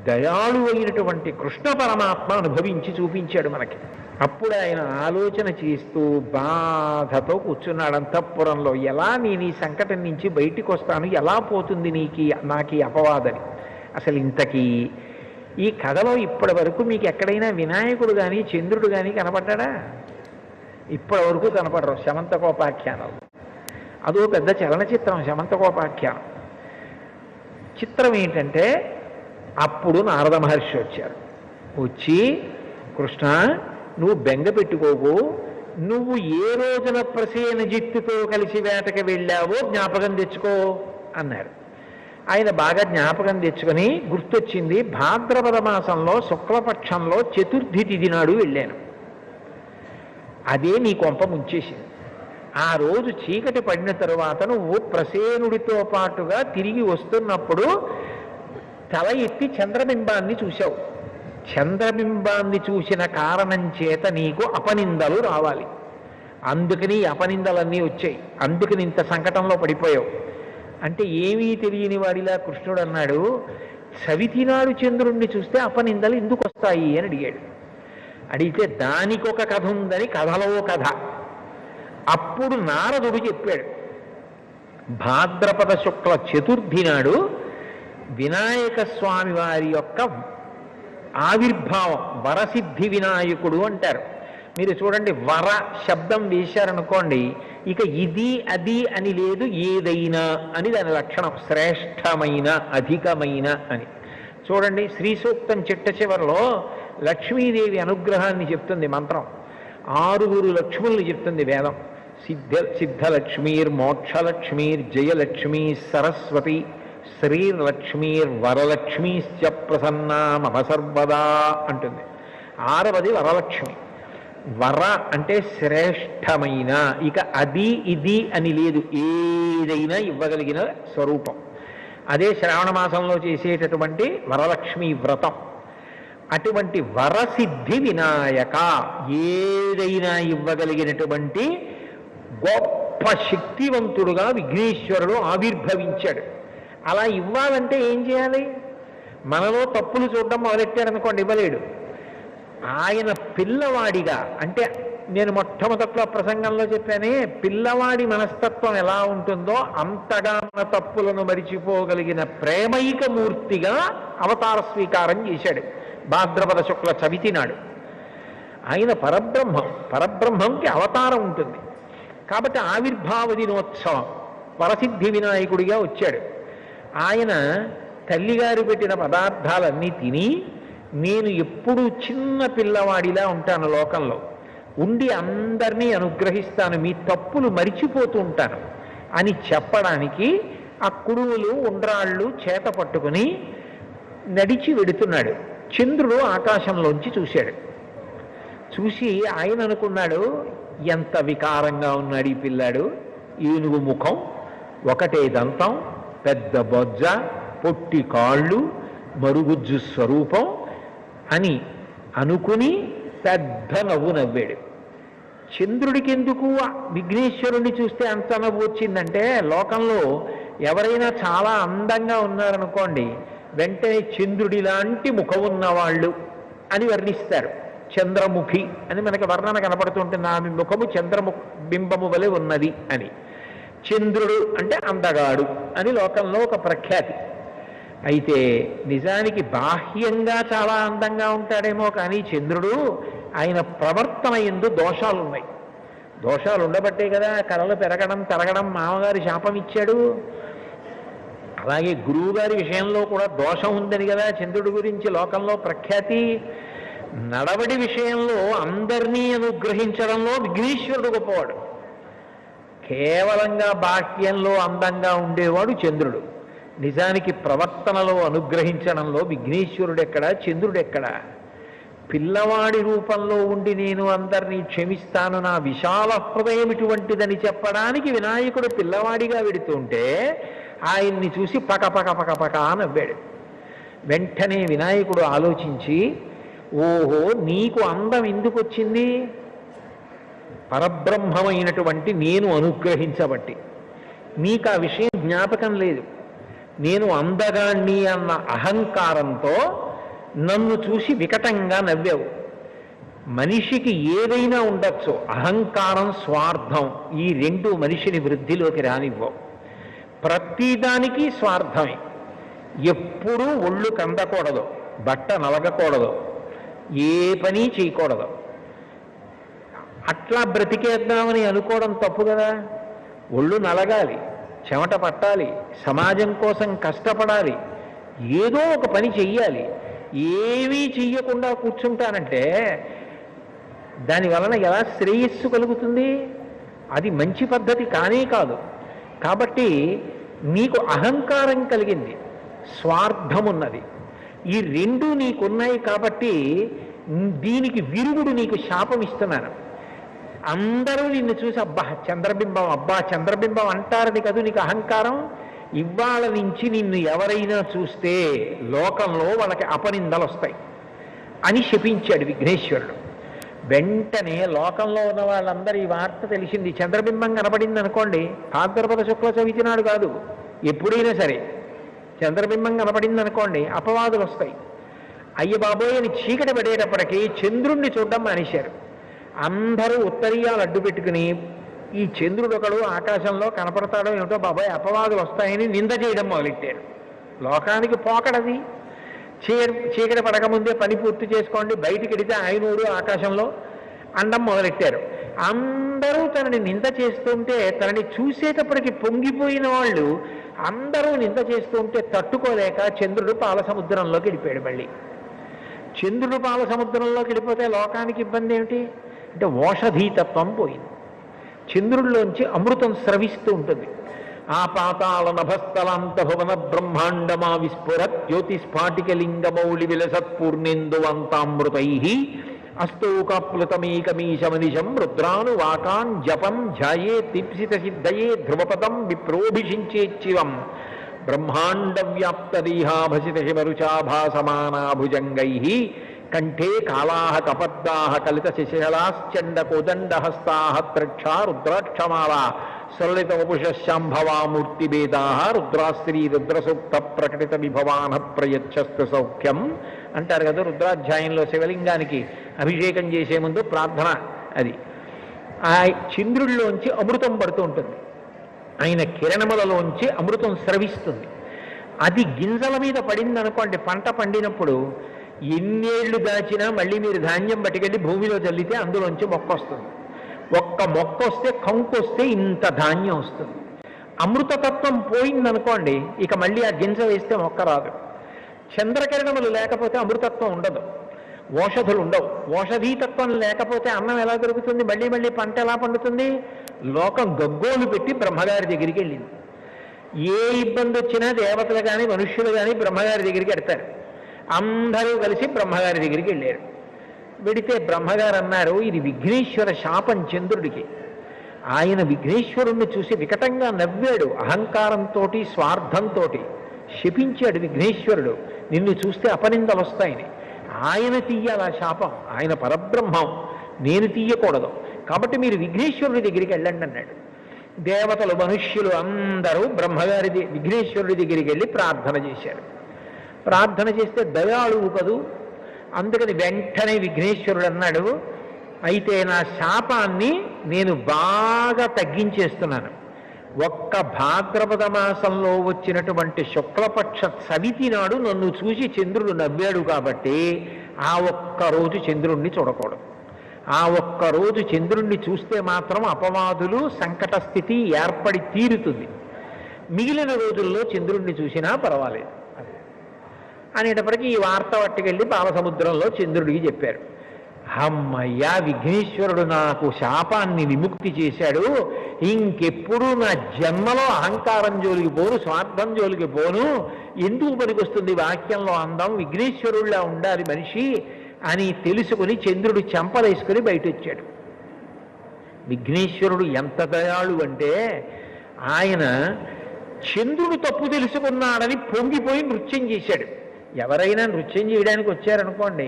దయాళు అయినటువంటి కృష్ణ పరమాత్మ అనుభవించి చూపించాడు మనకి. అప్పుడు ఆయన ఆలోచన చేస్తూ బాధతో కూర్చున్నాడు అంతఃపురంలో. ఎలా నేను ఈ సంకటం నుంచి బయటికి వస్తాను, ఎలా పోతుంది నాకు ఈ అపవాదని. అసలు ఇంతకీ ఈ కథలో ఇప్పటి వరకు మీకు ఎక్కడైనా వినాయకుడు కానీ చంద్రుడు కానీ కనపడ్డా? ఇప్పటి వరకు కనపడరు శమంతకోపాఖ్యానం. అదో పెద్ద చలనచిత్రం శమంతకోపాఖ్యానం. చిత్రం ఏంటంటే అప్పుడు నారద మహర్షి వచ్చారు. వచ్చి, కృష్ణ నువ్వు బెంగ పెట్టుకోకు, నువ్వు ఏ రోజున ప్రసేనజిత్తుతో కలిసి వేటకి వెళ్ళావో జ్ఞాపకం తెచ్చుకో అన్నారు. ఆయన బాగా జ్ఞాపకం తెచ్చుకొని గుర్తొచ్చింది, భాద్రపద మాసంలో శుక్లపక్షంలో చతుర్థి తిథి నాడు వెళ్ళాను, అదే నీ కొంప ముంచేసింది. ఆ రోజు చీకటి పడిన తరువాత నువ్వు ప్రసేనుడితో పాటుగా తిరిగి వస్తున్నప్పుడు తల ఎత్తి చంద్రబింబాన్ని చూశావు. చంద్రబింబాన్ని చూసిన కారణం చేత నీకు అపనిందలు రావాలి, అందుకని అపనిందలన్నీ వచ్చాయి, అందుకని ఇంత సంకటంలో పడిపోయావు. అంటే ఏమీ తెలియని వాడిలా కృష్ణుడు అన్నాడు, చవితినాడు చంద్రుణ్ణి చూస్తే అపనిందలు ఎందుకు వస్తాయి అని అడిగాడు. అడిగితే దానికొక కథ ఉందని కథలో కథ. అప్పుడు నారదుడు చెప్పాడు, భాద్రపద శుక్ల చతుర్థి నాడు వినాయక స్వామి వారి యొక్క ఆవిర్భావం, వరసిద్ధి వినాయకుడు అంటారు. మీరు చూడండి, వర శబ్దం వేశారనుకోండి, ఇక ఇది అది అని లేదు, ఏదైనా అని దాని లక్షణం, శ్రేష్టమైన అధికమైన అని. చూడండి, శ్రీ సూక్తం చిట్ట చివరిలో లక్ష్మీదేవి అనుగ్రహాన్ని చెప్తుంది మంత్రం. 6 లక్ష్ముల్ని చెప్తుంది వేదం. సిద్ధలక్ష్మీర్ మోక్షలక్ష్మీర్ జయలక్ష్మీ సరస్వతి శ్రీలక్ష్మీర్ వరలక్ష్మీశ్చ ప్రసన్నా మమ సర్వదా అంటుంది. 6వది వరలక్ష్మి. వర అంటే శ్రేష్టమైన, ఇక అది ఇది అని లేదు, ఏదైనా ఇవ్వగలిగిన స్వరూపం. అదే శ్రావణ మాసంలో చేసేటటువంటి వరలక్ష్మి వ్రతం. అటువంటి వరసిద్ధి వినాయక, ఏదైనా ఇవ్వగలిగినటువంటి గొప్ప శక్తివంతుడుగా విఘ్నేశ్వరుడు ఆవిర్భవించాడు. అలా ఇవ్వాలంటే ఏం చేయాలి? మనలో తప్పులు చూడడం మొదలెట్టాడనుకోండి, ఇవ్వలేడు. ఆయన పిల్లవాడిగా, అంటే నేను మొట్టమొదట్లో ప్రసంగంలో చెప్పానే, పిల్లవాడి మనస్తత్వం ఎలా ఉంటుందో అంతగా మన తప్పులను మరిచిపోగలిగిన ప్రేమైక మూర్తిగా అవతార స్వీకారం చేశాడు భాద్రపద శుక్ల చవితి నాడు. ఆయన పరబ్రహ్మం, పరబ్రహ్మంకి అవతారం ఉంటుంది కాబట్టి ఆవిర్భావ దినోత్సవం వరసిద్ధి వినాయకుడిగా వచ్చాడు. ఆయన తల్లిగారు పెట్టిన పదార్థాలన్నీ తిని, నేను ఎప్పుడూ చిన్న పిల్లవాడిలా ఉంటాను లోకంలో, ఉండి అందరినీ అనుగ్రహిస్తాను, మీ తప్పులు మరిచిపోతూ ఉంటాను అని చెప్పడానికి ఆ కుడువులు ఉండ్రాళ్ళు చేత పట్టుకుని నడిచి వెడుతున్నాడు. చంద్రుడు ఆకాశంలోంచి చూశాడు. చూసి ఆయన అనుకున్నాడు, ఎంత వికారంగా ఉన్నాడు ఈ పిల్లాడు, ఏనుగు ముఖం, ఒకటే దంతం, పెద్ద బొజ్జ, పొట్టి కాళ్ళు, మరుగుజ్జు స్వరూపం అని అనుకుని పెద్ద నవ్వు నవ్వాడు. చంద్రుడికి ఎందుకు విఘ్నేశ్వరుణ్ణి చూస్తే అంత నవ్వు వచ్చిందంటే, లోకంలో ఎవరైనా చాలా అందంగా ఉన్నారనుకోండి, వెంటనే చంద్రుడి లాంటి ముఖం ఉన్నవాళ్ళు అని వర్ణిస్తారు. చంద్రముఖి అని మనకి వర్ణన కనపడుతుంటుంది, ఆమె ముఖము చంద్రము బింబము వలె ఉన్నది అని. చంద్రుడు అంటే అందగాడు అని లోకంలో ఒక ప్రఖ్యాతి. అయితే నిజానికి బాహ్యంగా చాలా అందంగా ఉంటాడేమో కానీ చంద్రుడు ఆయన ప్రవర్తన యందు దోషాలున్నాయి. దోషాలు ఉండబట్టే కదా కళలు పెరగడం తరగడం మామగారి శాపం ఇచ్చాడు. అలాగే గురువు గారి విషయంలో కూడా దోషం ఉందని కదా చంద్రుడి గురించి లోకంలో ప్రఖ్యాతి. నడవడి విషయంలో అందరినీ అనుగ్రహించడంలో విఘ్నేశ్వరుడు గొప్పవాడు. కేవలంగా బాహ్యంలో అందంగా ఉండేవాడు చంద్రుడు. నిజానికి ప్రవర్తనలో అనుగ్రహించడంలో విఘ్నేశ్వరుడు ఎక్కడా, చంద్రుడు ఎక్కడా? పిల్లవాడి రూపంలో ఉండి నేను అందరినీ క్షమిస్తాను, నా విశాల హృదయం ఇటువంటిదని చెప్పడానికి వినాయకుడు పిల్లవాడిగా వెడుతుంటే ఆయన్ని చూసి పక పక పక పక నవ్వాడు. వెంటనే వినాయకుడు ఆలోచించి, ఓహో నీకు అందం ఎందుకు వచ్చింది? పరబ్రహ్మమైనటువంటి నేను అనుగ్రహించబట్టి. నీకు ఆ విషయం జ్ఞాపకం లేదు. నేను అందగాణ్ణి అన్న అహంకారంతో నన్ను చూసి వికటంగా నవ్వావు. మనిషికి ఏదైనా ఉండొచ్చు, అహంకారం స్వార్థం ఈ రెండు మనిషిని వృద్ధిలోకి రానివ్వవు. ప్రతిదానికి స్వార్థమే. ఎప్పుడూ ఒళ్ళు కందకూడదు, బట్ట నలగకూడదు, ఏ పని చేయకూడదు. అట్లా బ్రతికేద్దామని అనుకోవడం తప్పు కదా. ఒళ్ళు నలగాలి, చెమట పట్టాలి, సమాజం కోసం కష్టపడాలి, ఏదో ఒక పని చెయ్యాలి. ఏమీ చెయ్యకుండా కూర్చుంటానంటే దానివలన ఎలా శ్రేయస్సు కలుగుతుంది? అది మంచి పద్ధతి కానే కాదు. కాబట్టి నీకు అహంకారం కలిగింది, స్వార్థమున్నది, ఈ రెండు నీకున్నాయి. కాబట్టి దీనికి విరుగుడు నీకు శాపం ఇస్తున్నాను. అందరూ నిన్ను చూసి అబ్బా చంద్రబింబం, అబ్బా చంద్రబింబం అంటారని కదూ నీకు అహంకారం. ఇవాళ నుంచి నిన్ను ఎవరైనా చూస్తే లోకంలో వాళ్ళకి అపనిందలు వస్తాయి అని శపించాడు విఘ్నేశ్వరుడు. వెంటనే లోకంలో ఉన్న వాళ్ళందరూ ఈ వార్త తెలిసింది. చంద్రబింబం కనపడింది అనుకోండి, భాద్రపద శుక్ల చవితి నాడు కాదు, ఎప్పుడైనా సరే చంద్రబింబం కనపడింది అనుకోండి అపవాదులు వస్తాయి. అయ్య బాబోయ్ అని చీకటి పడేటప్పటికీ చంద్రుణ్ణి చూడడం మానేశారు. అందరూ ఉత్తరీయాలు అడ్డు పెట్టుకుని ఈ చంద్రుడు ఒకడు ఆకాశంలో కనపడతాడో ఏమిటో బాబాయ్ అపవాదులు వస్తాయని నింద చేయడం మొదలెట్టారు. లోకానికి పోకడది. చీకటి పడకముందే పని పూర్తి చేసుకోండి, బయటికి వెడితే ఆయనోడు ఆకాశంలో అండం మొదలెట్టారు. అందరూ తనని నింద చేస్తుంటే, తనని చూసేటప్పటికి పొంగిపోయిన వాళ్ళు అందరూ నింద చేస్తుంటే తట్టుకోలేక చంద్రుడు పాల సముద్రంలోకి వెళ్ళిపోయాడు. మళ్ళీ చంద్రుడు పాల సముద్రంలోకి వెళ్ళిపోతే లోకానికి ఇబ్బంది ఏమిటి అంటే ఓషధీతత్వం పోయింది. చంద్రుడిలోంచి అమృతం స్రవిస్తూ ఉంటుంది. ఆ పాతాళ నభస్థలాంత భువన బ్రహ్మాండమా విస్ఫురత్ జ్యోతిస్ఫాటికలింగమౌళి విలసత్పూర్ణేందువంతామృతై అస్తౌకాప్లుతమేకమీశమనిశం రుద్రాను వాకాన్ జపం ధ్యాయే దీప్సిత సిద్ధయే ధ్రువపదం విప్రోభిషించేచ్చివం బ్రహ్మాండ వ్యాప్తరీహాభసిత హిమరుచాభాసమానాభుజంగై కంఠే కాళాః కపద్దాః కలిత శిశలాశ్చండ కోదండహస్తాః త్రక్షా రుద్రాక్షమాలా సరళిత వపుషశాంభవామూర్తిభేదాః రుద్రాశ్రీ రుద్రసూక్త ప్రకటిత విభవాన ప్రయచ్చస్తు సౌఖ్యం అంటారు కదా. రుద్రాధ్యాయంలో శివలింగానికి అభిషేకం చేసే ముందు ప్రార్థన అది. ఆ చంద్రుడిలోంచి అమృతం పడుతూ ఉంటుంది, ఆయన కిరణములలోంచి అమృతం స్రవిస్తుంది. అది గింజల మీద పడింది అనుకోండి, పంట పండినప్పుడు ఎన్నేళ్లు దాచినా మళ్ళీ మీరు ధాన్యం పట్టుకెళ్ళి భూమిలో చల్లితే అందులోంచి మొక్క వస్తుంది. ఒక్క మొక్క వస్తే కంకొస్తే ఇంత ధాన్యం వస్తుంది. అమృతతత్వం పోయిందనుకోండి, ఇక మళ్ళీ ఆ గింజ వేస్తే మొక్క రాదు. చంద్రకిరణములు లేకపోతే అమృతత్వం ఉండదు, ఓషధులు ఉండవు. ఓషధీతత్వం లేకపోతే అన్నం ఎలా దొరుకుతుంది? మళ్ళీ మళ్ళీ పంట ఎలా పండుతుంది? లోకం గగ్గోలు పెట్టి బ్రహ్మగారి దగ్గరికి వెళ్ళింది. ఏ ఇబ్బంది వచ్చినా దేవతలు కానీ మనుష్యులు కానీ బ్రహ్మగారి దగ్గరికి వెడతారు. అందరూ కలిసి బ్రహ్మగారి దగ్గరికి వెళ్ళారు. వెడితే బ్రహ్మగారు అన్నారు, ఇది విఘ్నేశ్వర శాపం చంద్రుడికి. ఆయన విఘ్నేశ్వరుణ్ణి చూసి వికటంగా నవ్వాడు. అహంకారంతో స్వార్థంతో శపించాడు విఘ్నేశ్వరుడు, నిన్ను చూస్తే అపనిందలు వస్తాయని. ఆయన తీయాల శాపం, ఆయన పరబ్రహ్మం, నేను తీయకూడదు. కాబట్టి మీరు విఘ్నేశ్వరుడి దగ్గరికి వెళ్ళండి అన్నాడు. దేవతలు మనుష్యులు అందరూ బ్రహ్మగారి విఘ్నేశ్వరుడి దగ్గరికి వెళ్ళి ప్రార్థన చేశారు. ప్రార్థన చేస్తే దయాళువు కదూ, అందుకని వెంటనే విఘ్నేశ్వరుడు అన్నాడు, అయితే నా శాపాన్ని నేను బాగా తగ్గించేస్తున్నాను. ఒక్క భాద్రపద మాసంలో వచ్చినటువంటి శుక్లపక్ష చవితి నాడు నన్ను చూసి చంద్రుడు నవ్వాడు కాబట్టి ఆ ఒక్కరోజు చంద్రుణ్ణి చూడకూడదు. ఆ ఒక్కరోజు చంద్రుణ్ణి చూస్తే మాత్రం అపవాదులు సంకట స్థితి ఏర్పడి తీరుతుంది. మిగిలిన రోజుల్లో చంద్రుణ్ణి చూసినా పర్వాలేదు అనేటప్పటికీ ఈ వార్త పట్టుకెళ్ళి పాలసముద్రంలో చంద్రుడికి చెప్పారు. అమ్మయ్యా, విఘ్నేశ్వరుడు నాకు శాపాన్ని విముక్తి చేశాడు, ఇంకెప్పుడు నా జన్మలో అహంకారం జోలికి పోను, స్వార్థం జోలికి పోను, ఎందుకు పనికొస్తుంది వాక్యంలో అందం, విఘ్నేశ్వరుడిలా ఉండాలి మనిషి అని తెలుసుకుని చంద్రుడు చెంపలేసుకుని బయట వచ్చాడు. విఘ్నేశ్వరుడు ఎంత దయాళు అంటే ఆయన చంద్రుడు తప్పు తెలుసుకున్నాడని పొంగిపోయి నృత్యం చేశాడు. ఎవరైనా నృత్యం చేయడానికి వచ్చారనుకోండి,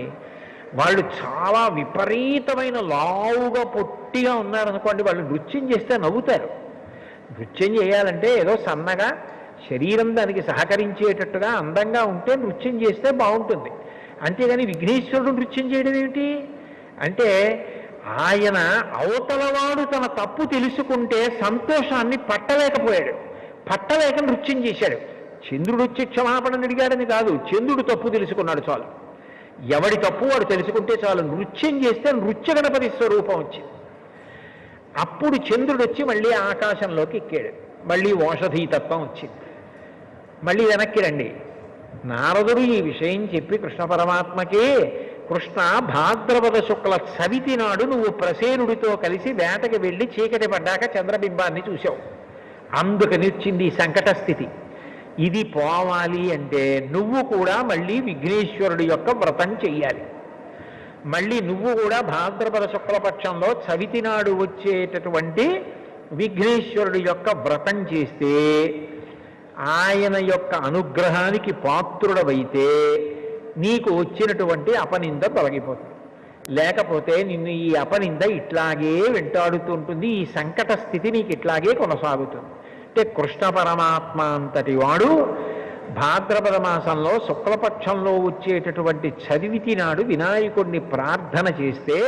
వాళ్ళు చాలా విపరీతమైన లావుగా పొట్టిగా ఉన్నారనుకోండి, వాళ్ళు నృత్యం చేస్తే నవ్వుతారు. నృత్యం చేయాలంటే ఏదో సన్నగా శరీరం దానికి సహకరించేటట్టుగా అందంగా ఉంటే నృత్యం చేస్తే బాగుంటుంది. అంతేగాని విఘ్నేశ్వరుడు నృత్యం చేయడం ఏమిటి అంటే, ఆయన అవతలవాడు తన తప్పు తెలుసుకుంటే సంతోషాన్ని పట్టలేకపోయాడు, పట్టలేక నృత్యం చేశాడు. చంద్రుడు వచ్చి క్షమాపణను అడిగాడని కాదు, చంద్రుడు తప్పు తెలుసుకున్నాడు చాలు. ఎవడి తప్పు వాడు తెలుసుకుంటే చాలు. నృత్యం చేస్తే నృత్య గణపతి స్వరూపం వచ్చింది. అప్పుడు చంద్రుడు వచ్చి మళ్ళీ ఆకాశంలోకి ఎక్కాడు. మళ్ళీ ఓషధీతత్వం వచ్చింది. మళ్ళీ వెనక్కి రండి. నారదుడు ఈ విషయం చెప్పి కృష్ణ పరమాత్మకి, కృష్ణ భాద్రపద శుక్ల చవితి నాడు నువ్వు ప్రసేనుడితో కలిసి వేటకి వెళ్ళి చీకటి పడ్డాక చంద్రబింబాన్ని చూశావు, అందుకని వచ్చింది ఈ సంకట స్థితి. ఇది పోవాలి అంటే నువ్వు కూడా మళ్ళీ విఘ్నేశ్వరుడి యొక్క వ్రతం చెయ్యాలి. మళ్ళీ నువ్వు కూడా భాద్రపద శుక్లపక్షంలో చవితి నాడు వచ్చేటటువంటి విఘ్నేశ్వరుడి యొక్క వ్రతం చేస్తే ఆయన యొక్క అనుగ్రహానికి పాత్రుడవైతే నీకు వచ్చినటువంటి అపనింద తొలగిపోతుంది. లేకపోతే నిన్ను ఈ అపనింద ఇట్లాగే వెంటాడుతుంటుంది, ఈ సంకట స్థితి నీకు ఇట్లాగే కొనసాగుతుంది. అంటే కృష్ణ పరమాత్మ అంతటి వాడు భాద్రపద మాసంలో శుక్లపక్షంలో వచ్చేటటువంటి చవితి నాడు వినాయకుడిని ప్రార్థన చేస్తే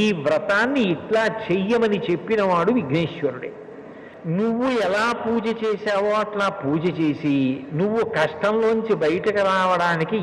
ఈ వ్రతాన్ని ఇట్లా చెయ్యమని చెప్పినవాడు విఘ్నేశ్వరుడే. నువ్వు ఎలా పూజ చేశావో అట్లా పూజ చేసి నువ్వు కష్టంలోంచి బయటకు రావడానికి